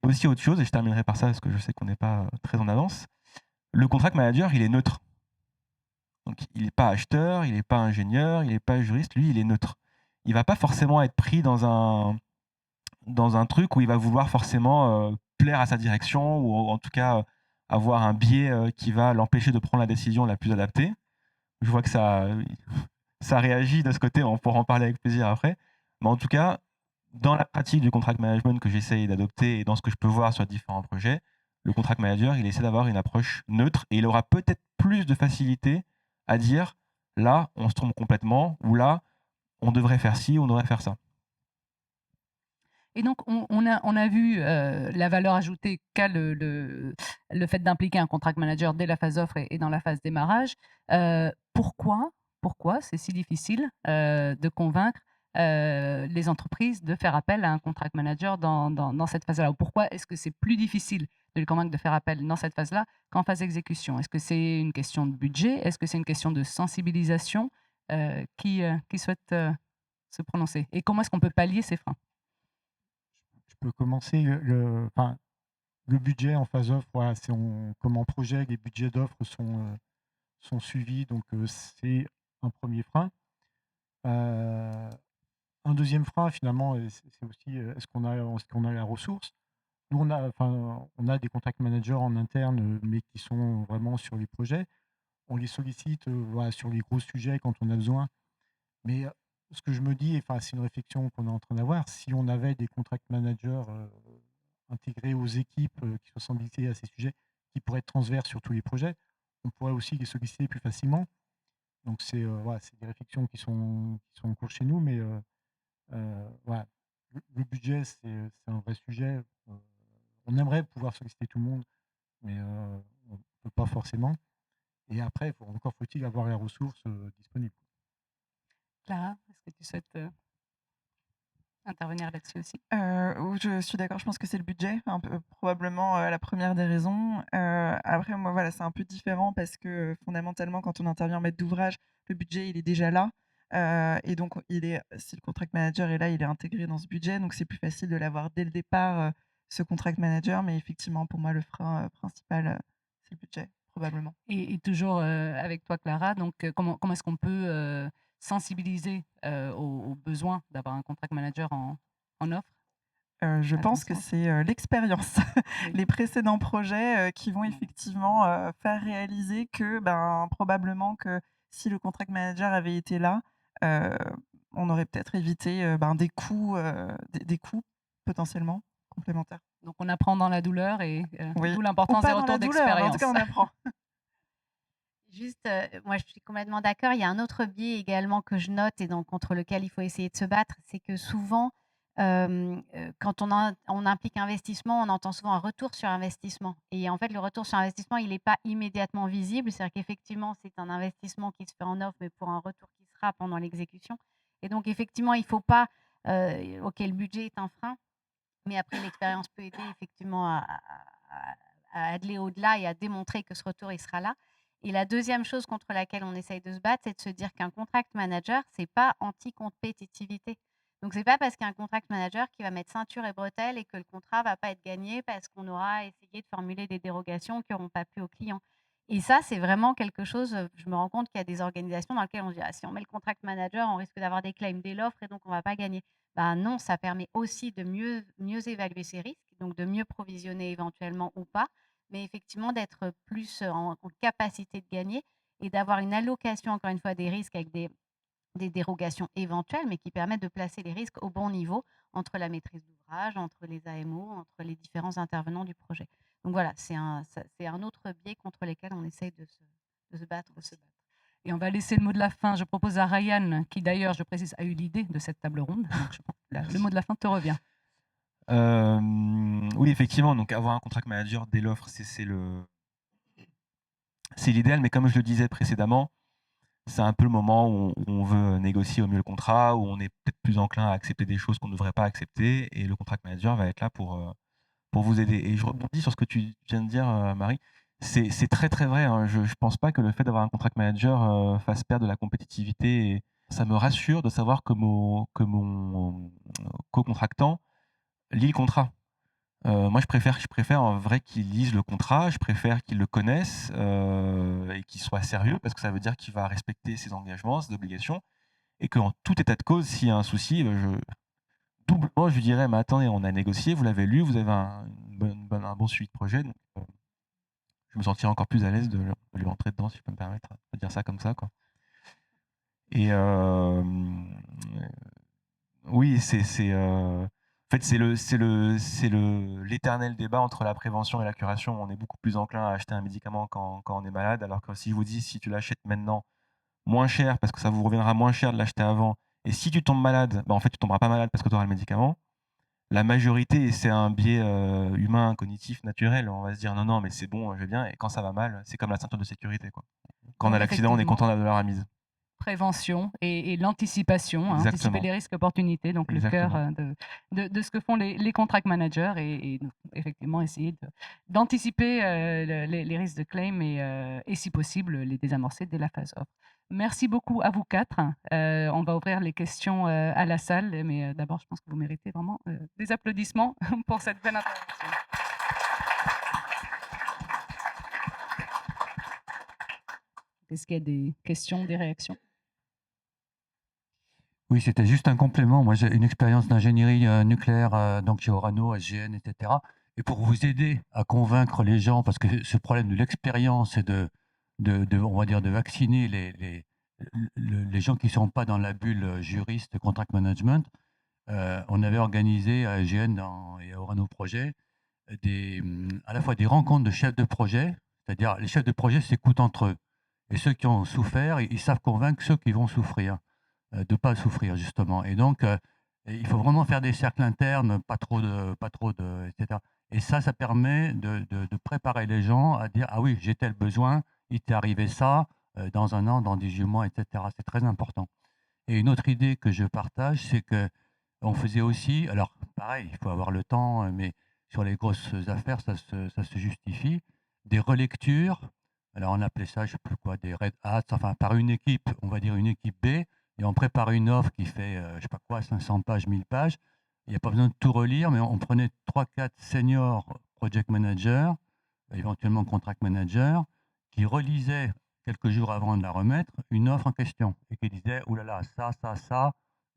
Aussi autre chose, et je terminerai par ça parce que je sais qu'on n'est pas très en avance, le contract manager, il est neutre. Donc il n'est pas acheteur, il n'est pas ingénieur, il n'est pas juriste, lui, il est neutre. Il ne va pas forcément être pris dans un truc où il va vouloir forcément plaire à sa direction ou en tout cas avoir un biais qui va l'empêcher de prendre la décision la plus adaptée. Je vois que ça réagit de ce côté, on pourra en parler avec plaisir après. Mais en tout cas, dans la pratique du contract management que j'essaye d'adopter et dans ce que je peux voir sur différents projets, le contract manager, il essaie d'avoir une approche neutre et il aura peut-être plus de facilité à dire là, on se trompe complètement ou là, on devrait faire ci, on devrait faire ça. Et donc, on a vu la valeur ajoutée qu'a le fait d'impliquer un contract manager dès la phase offre et dans la phase démarrage. Pourquoi c'est si difficile de convaincre les entreprises de faire appel à un contract manager dans cette phase-là? Ou pourquoi est-ce que c'est plus difficile de les convaincre de faire appel dans cette phase-là qu'en phase exécution? Est-ce que c'est une question de budget? Est-ce que c'est une question de sensibilisation? Qui souhaite se prononcer? Et comment est-ce qu'on peut pallier ces freins? Je peux commencer. Le budget en phase offre, voilà, comme en projet, les budgets d'offres sont suivis, donc c'est un premier frein. Un deuxième frein, finalement, c'est aussi est-ce qu'on a la ressource? Nous, on a des contract managers en interne, mais qui sont vraiment sur les projets. On les sollicite voilà, sur les gros sujets quand on a besoin. Mais ce que je me dis, enfin, c'est une réflexion qu'on est en train d'avoir, si on avait des contract managers intégrés aux équipes qui sont sensibilisées à ces sujets, qui pourraient être transverses sur tous les projets, on pourrait aussi les solliciter plus facilement. Donc voilà, c'est des réflexions qui sont en cours chez nous, mais voilà, le budget, c'est un vrai sujet. On aimerait pouvoir solliciter tout le monde, mais on ne peut pas forcément. Et après, encore faut-il avoir les ressources disponibles. Clara, est-ce que tu souhaites intervenir là-dessus aussi? Où je suis d'accord, je pense que c'est le budget, un peu probablement, la première des raisons. Après moi, voilà, c'est un peu différent parce que, fondamentalement, quand on intervient en maître d'ouvrage, le budget, il est déjà là, et donc si le contract manager est là, il est intégré dans ce budget, donc c'est plus facile de l'avoir dès le départ, ce contract manager. Mais effectivement, pour moi, le frein, principal, c'est le budget, probablement. Et toujours avec toi, Clara, donc comment est-ce qu'on peut sensibiliser aux besoins d'avoir un contract manager en offre? Je À ton pense que sens? c'est, l'expérience. Oui. Les précédents projets, qui vont effectivement, faire réaliser que, ben, probablement que si le contract manager avait été là, heu, on aurait peut-être évité, ben, des coûts potentiellement complémentaires. Donc on apprend dans la douleur et Oui, d'où ou l'importance des pas dans retours la douleur, mais en tout cas, d'expérience. on apprend. Juste, moi je suis complètement d'accord. Il y a un autre biais également que je note et donc contre lequel il faut essayer de se battre, c'est que souvent, quand on implique investissement, on entend souvent un retour sur investissement et en fait, le retour sur investissement, il n'est pas immédiatement visible. C'est-à-dire qu'effectivement, c'est un investissement qui se fait en offre, mais pour un retour qui sera pendant l'exécution et donc effectivement, il ne faut pas, OK, le budget est un frein, mais après l'expérience peut aider effectivement à aller au-delà et à démontrer que ce retour, il sera là. Et la deuxième chose contre laquelle on essaye de se battre, c'est de se dire qu'un contract manager, c'est pas anti-compétitivité. Donc c'est pas parce qu'il y a un contract manager qui va mettre ceinture et bretelles et que le contrat va pas être gagné parce qu'on aura essayé de formuler des dérogations qui n'auront pas plu aux clients. Et ça, c'est vraiment quelque chose, je me rends compte qu'il y a des organisations dans lesquelles on se dit: «Ah, si on met le contract manager, on risque d'avoir des claims dès l'offre et donc on va pas gagner». Ben non, ça permet aussi de mieux évaluer ses risques, donc de mieux provisionner éventuellement ou pas, mais effectivement d'être plus en capacité de gagner et d'avoir une allocation, encore une fois, des risques avec des dérogations éventuelles, mais qui permettent de placer les risques au bon niveau entre la maîtrise d'ouvrage, entre les AMO, entre les différents intervenants du projet. Donc voilà, c'est un autre biais contre lesquels on essaye de se battre aussi. Et on va laisser le mot de la fin. Je propose à Ryan, qui d'ailleurs, je précise, a eu l'idée de cette table ronde. Donc le mot de la fin te revient. Oui, effectivement, donc avoir un contract manager dès l'offre, c'est l'idéal, mais comme je le disais précédemment, c'est un peu le moment où on veut négocier au mieux le contrat, où on est peut-être plus enclin à accepter des choses qu'on ne devrait pas accepter, et le contract manager va être là pour vous aider. Et je rebondis sur ce que tu viens de dire, Marie. C'est très très vrai, hein. Je ne pense pas que le fait d'avoir un contract manager fasse perdre de la compétitivité. Et ça me rassure de savoir que mon co-contractant lit le contrat. Moi, je préfère en vrai qu'ils lisent le contrat, je préfère qu'ils le connaissent, et qu'il soit sérieux parce que ça veut dire qu'il va respecter ses engagements, ses obligations et qu'en tout état de cause, s'il y a un souci, doublement, je lui dirais: «Mais attendez, on a négocié, vous l'avez lu, vous avez un bon suivi de projet», donc je me sentirais encore plus à l'aise de lui rentrer dedans, si je peux me permettre de dire ça comme ça, quoi. Et oui, en fait, c'est l'éternel débat entre la prévention et la curation. On est beaucoup plus enclin à acheter un médicament quand on est malade, alors que si je vous dis: «Si tu l'achètes maintenant moins cher, parce que ça vous reviendra moins cher de l'acheter avant et si tu tombes malade, bah, en fait, tu tomberas pas malade parce que tu auras le médicament». La majorité, et c'est un biais, humain, cognitif, naturel, on va se dire: «Non, non, mais c'est bon, je vais bien», et quand ça va mal, c'est comme la ceinture de sécurité, quoi. Quand on a Donc l'accident, on est content effectivement, de la remise. prévention et l'anticipation, hein, anticiper Exactement, les risques opportunités, donc le cœur exactement. de ce que font les contract managers et donc effectivement essayer d'anticiper les risques de claim et si possible les désamorcer dès la phase offre. Merci beaucoup à vous 4. On va ouvrir les questions à la salle, mais d'abord je pense que vous méritez vraiment des applaudissements pour cette belle intervention. Est-ce qu'il y a des questions, des réactions? Oui, c'était juste un complément. Moi, j'ai une expérience d'ingénierie, nucléaire, donc chez Orano, SGN, et cetera, et pour vous aider à convaincre les gens, parce que ce problème de l'expérience et de on va dire, de vacciner les gens qui ne sont pas dans la bulle, juriste, contract management, on avait organisé à SGN et à Orano Projet, à la fois des rencontres de chefs de projet, c'est-à-dire les chefs de projet s'écoutent entre eux et ceux qui ont souffert, ils savent convaincre ceux qui vont souffrir. De pas souffrir justement, et donc et il faut vraiment faire des cercles internes, pas trop de et cetera, et ça permet de préparer les gens à dire: «Ah oui, j'ai tel besoin, il t'est arrivé ça, dans 1 an, dans 18 mois», et cetera. C'est très important. Et une autre idée que je partage, c'est qu'on faisait aussi, alors pareil, il faut avoir le temps, mais sur les grosses affaires, ça se justifie, des relectures. Alors on appelait ça, je sais plus quoi, des red hats, enfin par une équipe, on va dire une équipe B, et on prépare une offre qui fait, je sais pas quoi, 500 pages, 1000 pages. Il n'y a pas besoin de tout relire, mais on prenait 3-4 seniors project managers, éventuellement contract managers, qui relisaient quelques jours avant de la remettre, une offre en question, et qui disait: «Ouh là là, ça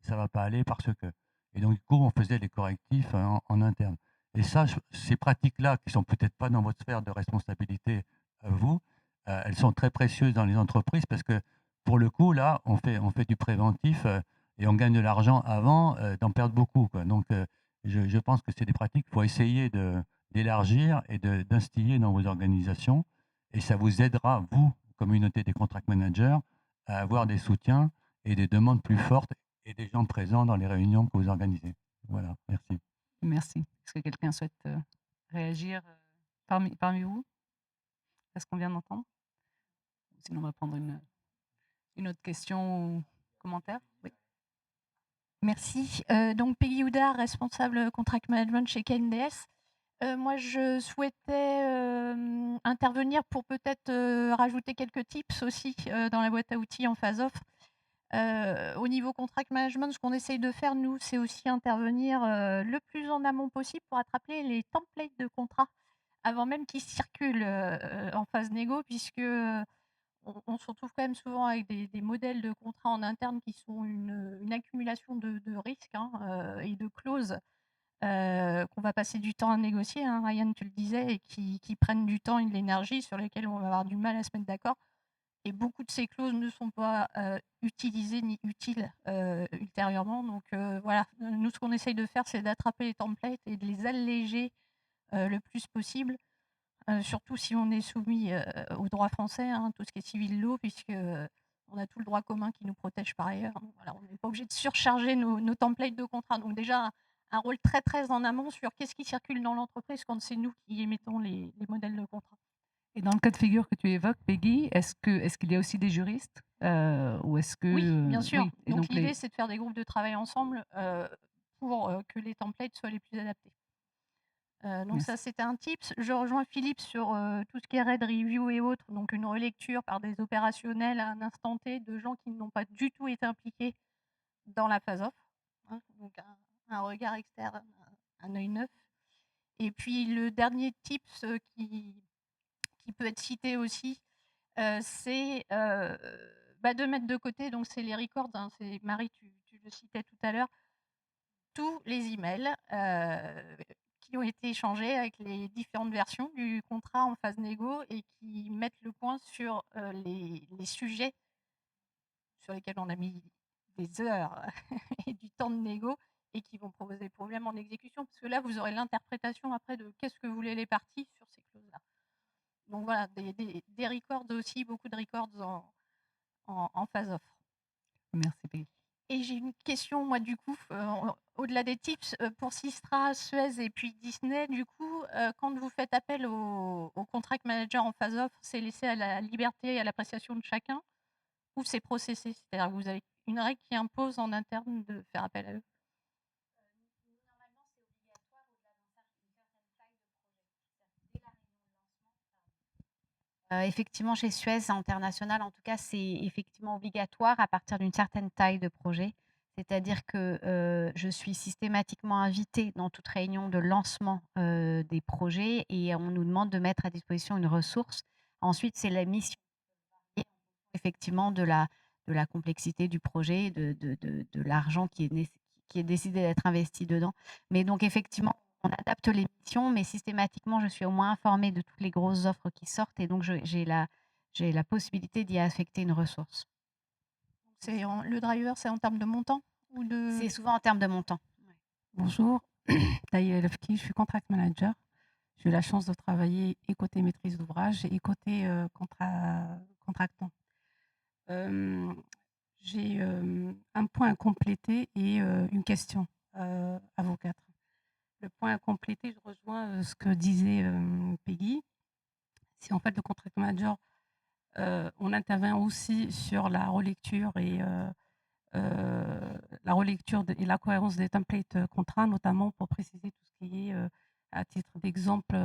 va pas aller parce que», et donc du coup, on faisait les correctifs en interne, et ça, ces pratiques-là, qui sont peut-être pas dans votre sphère de responsabilité à vous, elles sont très précieuses dans les entreprises parce que, pour le coup, là, on fait du préventif, et on gagne de l'argent avant, d'en perdre beaucoup, quoi. Donc je pense que c'est des pratiques qu'il faut essayer d'élargir et d'instiller dans vos organisations, et ça vous aidera, vous, communauté des contract managers, à avoir des soutiens et des demandes plus fortes et des gens présents dans les réunions que vous organisez. Voilà, merci. Merci. Est-ce que quelqu'un souhaite réagir parmi vous à ce qu'on vient d'entendre? Sinon, on va prendre une autre question ou commentaire. Oui. Merci. Donc Peggy Houdard, responsable contract management chez KNDS. Moi, je souhaitais, intervenir pour peut-être, rajouter quelques tips aussi, dans la boîte à outils en phase off. Au niveau contract management, ce qu'on essaye de faire, nous, c'est aussi intervenir, le plus en amont possible pour attraper les templates de contrats avant même qu'ils circulent, en phase négo, puisque, on se retrouve quand même souvent avec des modèles de contrats en interne qui sont une accumulation de risques, hein, et de clauses, qu'on va passer du temps à négocier, hein, Ryan, tu le disais, et qui prennent du temps et de l'énergie, sur lesquels on va avoir du mal à se mettre d'accord, et beaucoup de ces clauses ne sont pas, utilisées ni utiles, ultérieurement, donc voilà. Nous, ce qu'on essaye de faire, c'est d'attraper les templates et de les alléger, le plus possible. Surtout si on est soumis, au droit français, hein, tout ce qui est civil law, puisque, on a tout le droit commun qui nous protège par ailleurs. Donc voilà, on n'est pas obligé de surcharger nos templates de contrat. Donc déjà, un rôle très, très en amont sur qu'est-ce qui circule dans l'entreprise quand c'est nous qui émettons les modèles de contrat. Et dans le cas de figure que tu évoques, Peggy, est-ce qu'il y a aussi des juristes ou est-ce que Oui, bien sûr. oui, et Donc donc l'idée, c'est de faire des groupes de travail ensemble, pour, que les templates soient les plus adaptés. Donc Merci. ça, c'était un tips. Je rejoins Philippe sur, tout ce qui est RAID review et autres, donc une relecture par des opérationnels à un instant T de gens qui n'ont pas du tout été impliqués dans la phase off, hein, donc un regard externe, un œil neuf. Et puis le dernier tips qui peut être cité aussi, c'est de mettre de côté, donc c'est les records, hein, c'est Marie, tu le citais tout à l'heure, tous les emails qui ont été échangés avec les différentes versions du contrat en phase négo et qui mettent le point sur les sujets sur lesquels on a mis des heures et du temps de négo et qui vont poser des problèmes en exécution. Parce que là, vous aurez l'interprétation après de qu'est-ce que voulaient les parties sur ces clauses-là. Donc voilà, des records aussi, beaucoup de records en phase offre. Merci Peggy. Et j'ai une question, moi, du coup, au-delà des tips, pour Sistra, Suez et puis Disney, du coup, quand vous faites appel au contract manager en phase offre, c'est laissé à la liberté et à l'appréciation de chacun ou c'est processé? C'est-à-dire que vous avez une règle qui impose en interne de faire appel à eux? Effectivement, chez Suez International, en tout cas, c'est effectivement obligatoire à partir d'une certaine taille de projet. C'est-à-dire que, je suis systématiquement invitée dans toute réunion de lancement, des projets et on nous demande de mettre à disposition une ressource. Ensuite, c'est la mission effectivement de la complexité du projet, de l'argent qui est décidé d'être investi dedans. Mais donc effectivement, on adapte les missions, mais systématiquement, je suis au moins informée de toutes les grosses offres qui sortent et donc j'ai la possibilité d'y affecter une ressource. Le driver, c'est en termes de montant ou de... C'est souvent en termes de montant. Ouais. Bonjour, Taïa Elfki, je suis contract manager. J'ai eu la chance de travailler et côté maîtrise d'ouvrage et côté contractant. J'ai un point à compléter et une question à vous quatre. Le point à compléter, je rejoins ce que disait Peggy. C'est en fait le contract manager, on intervient aussi sur la relecture et et la cohérence des templates contrats, notamment pour préciser tout ce qui est, à titre d'exemple,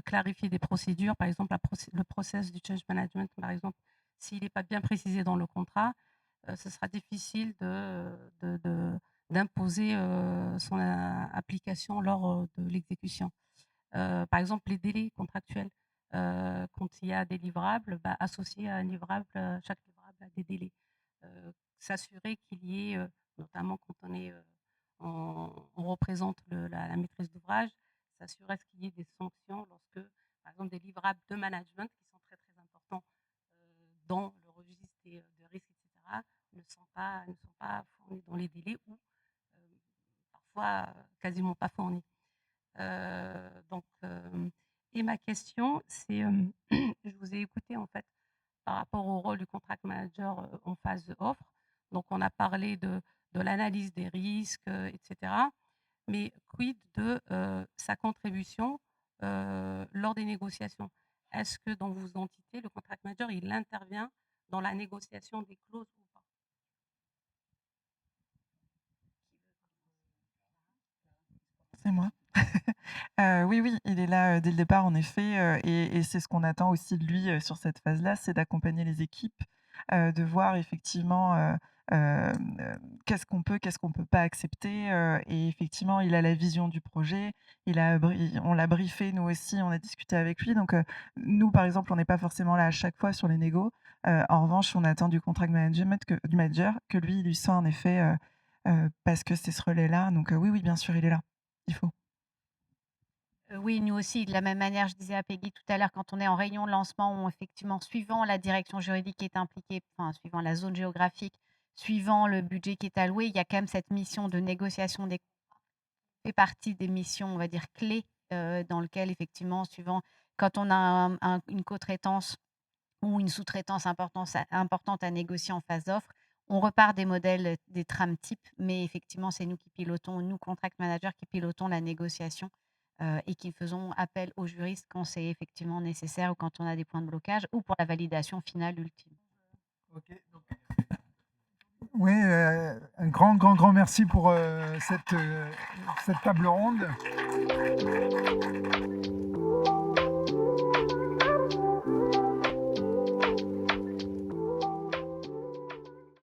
clarifier des procédures, par exemple le process du change management, par exemple, s'il n'est pas bien précisé dans le contrat, ce sera difficile d'imposer son application lors de l'exécution. Par exemple, les délais contractuels, quand il y a des livrables, associer à un livrable, chaque livrable a des délais. S'assurer qu'il y ait, notamment quand on représente la maîtrise d'ouvrage, s'assurer qu'il y ait des sanctions lorsque, par exemple, des livrables de management qui sont très très importants dans le registre de risques, etc., ne sont pas fournis dans les délais ou parfois quasiment pas fournis. Et ma question, c'est, je vous ai écouté en fait par rapport au rôle du contract manager en phase offre. Donc, on a parlé de l'analyse des risques, etc. Mais quid de sa contribution lors des négociations? Est-ce que dans vos entités, le contract manager, il intervient dans la négociation des clauses ou pas? C'est moi. Oui, oui, il est là, dès le départ en effet, et c'est ce qu'on attend aussi de lui, sur cette phase-là, c'est d'accompagner les équipes, de voir effectivement, qu'est-ce qu'on peut pas accepter, et effectivement, il a la vision du projet, on l'a briefé nous aussi, on a discuté avec lui donc nous, par exemple, on n'est pas forcément là à chaque fois sur les négos. En revanche, on attend du contract management du manager que lui, il lui soit en effet, parce que c'est ce relais-là donc oui, oui, bien sûr, il est là. Il faut. Oui, nous aussi, de la même manière, je disais à Peggy tout à l'heure, quand on est en réunion de lancement, où effectivement, suivant la direction juridique qui est impliquée, enfin, suivant la zone géographique, suivant le budget qui est alloué, il y a quand même cette mission de négociation des contrats qui fait partie des missions, on va dire, clés, dans lequel effectivement, suivant quand on a une co-traitance ou une sous-traitance importante à négocier en phase d'offre, on repart des modèles, des trames types, mais effectivement, c'est nous qui pilotons, nous, contract managers, qui pilotons la négociation et qui faisons appel aux juristes quand c'est effectivement nécessaire ou quand on a des points de blocage ou pour la validation finale ultime. Oui, un grand merci pour cette table ronde.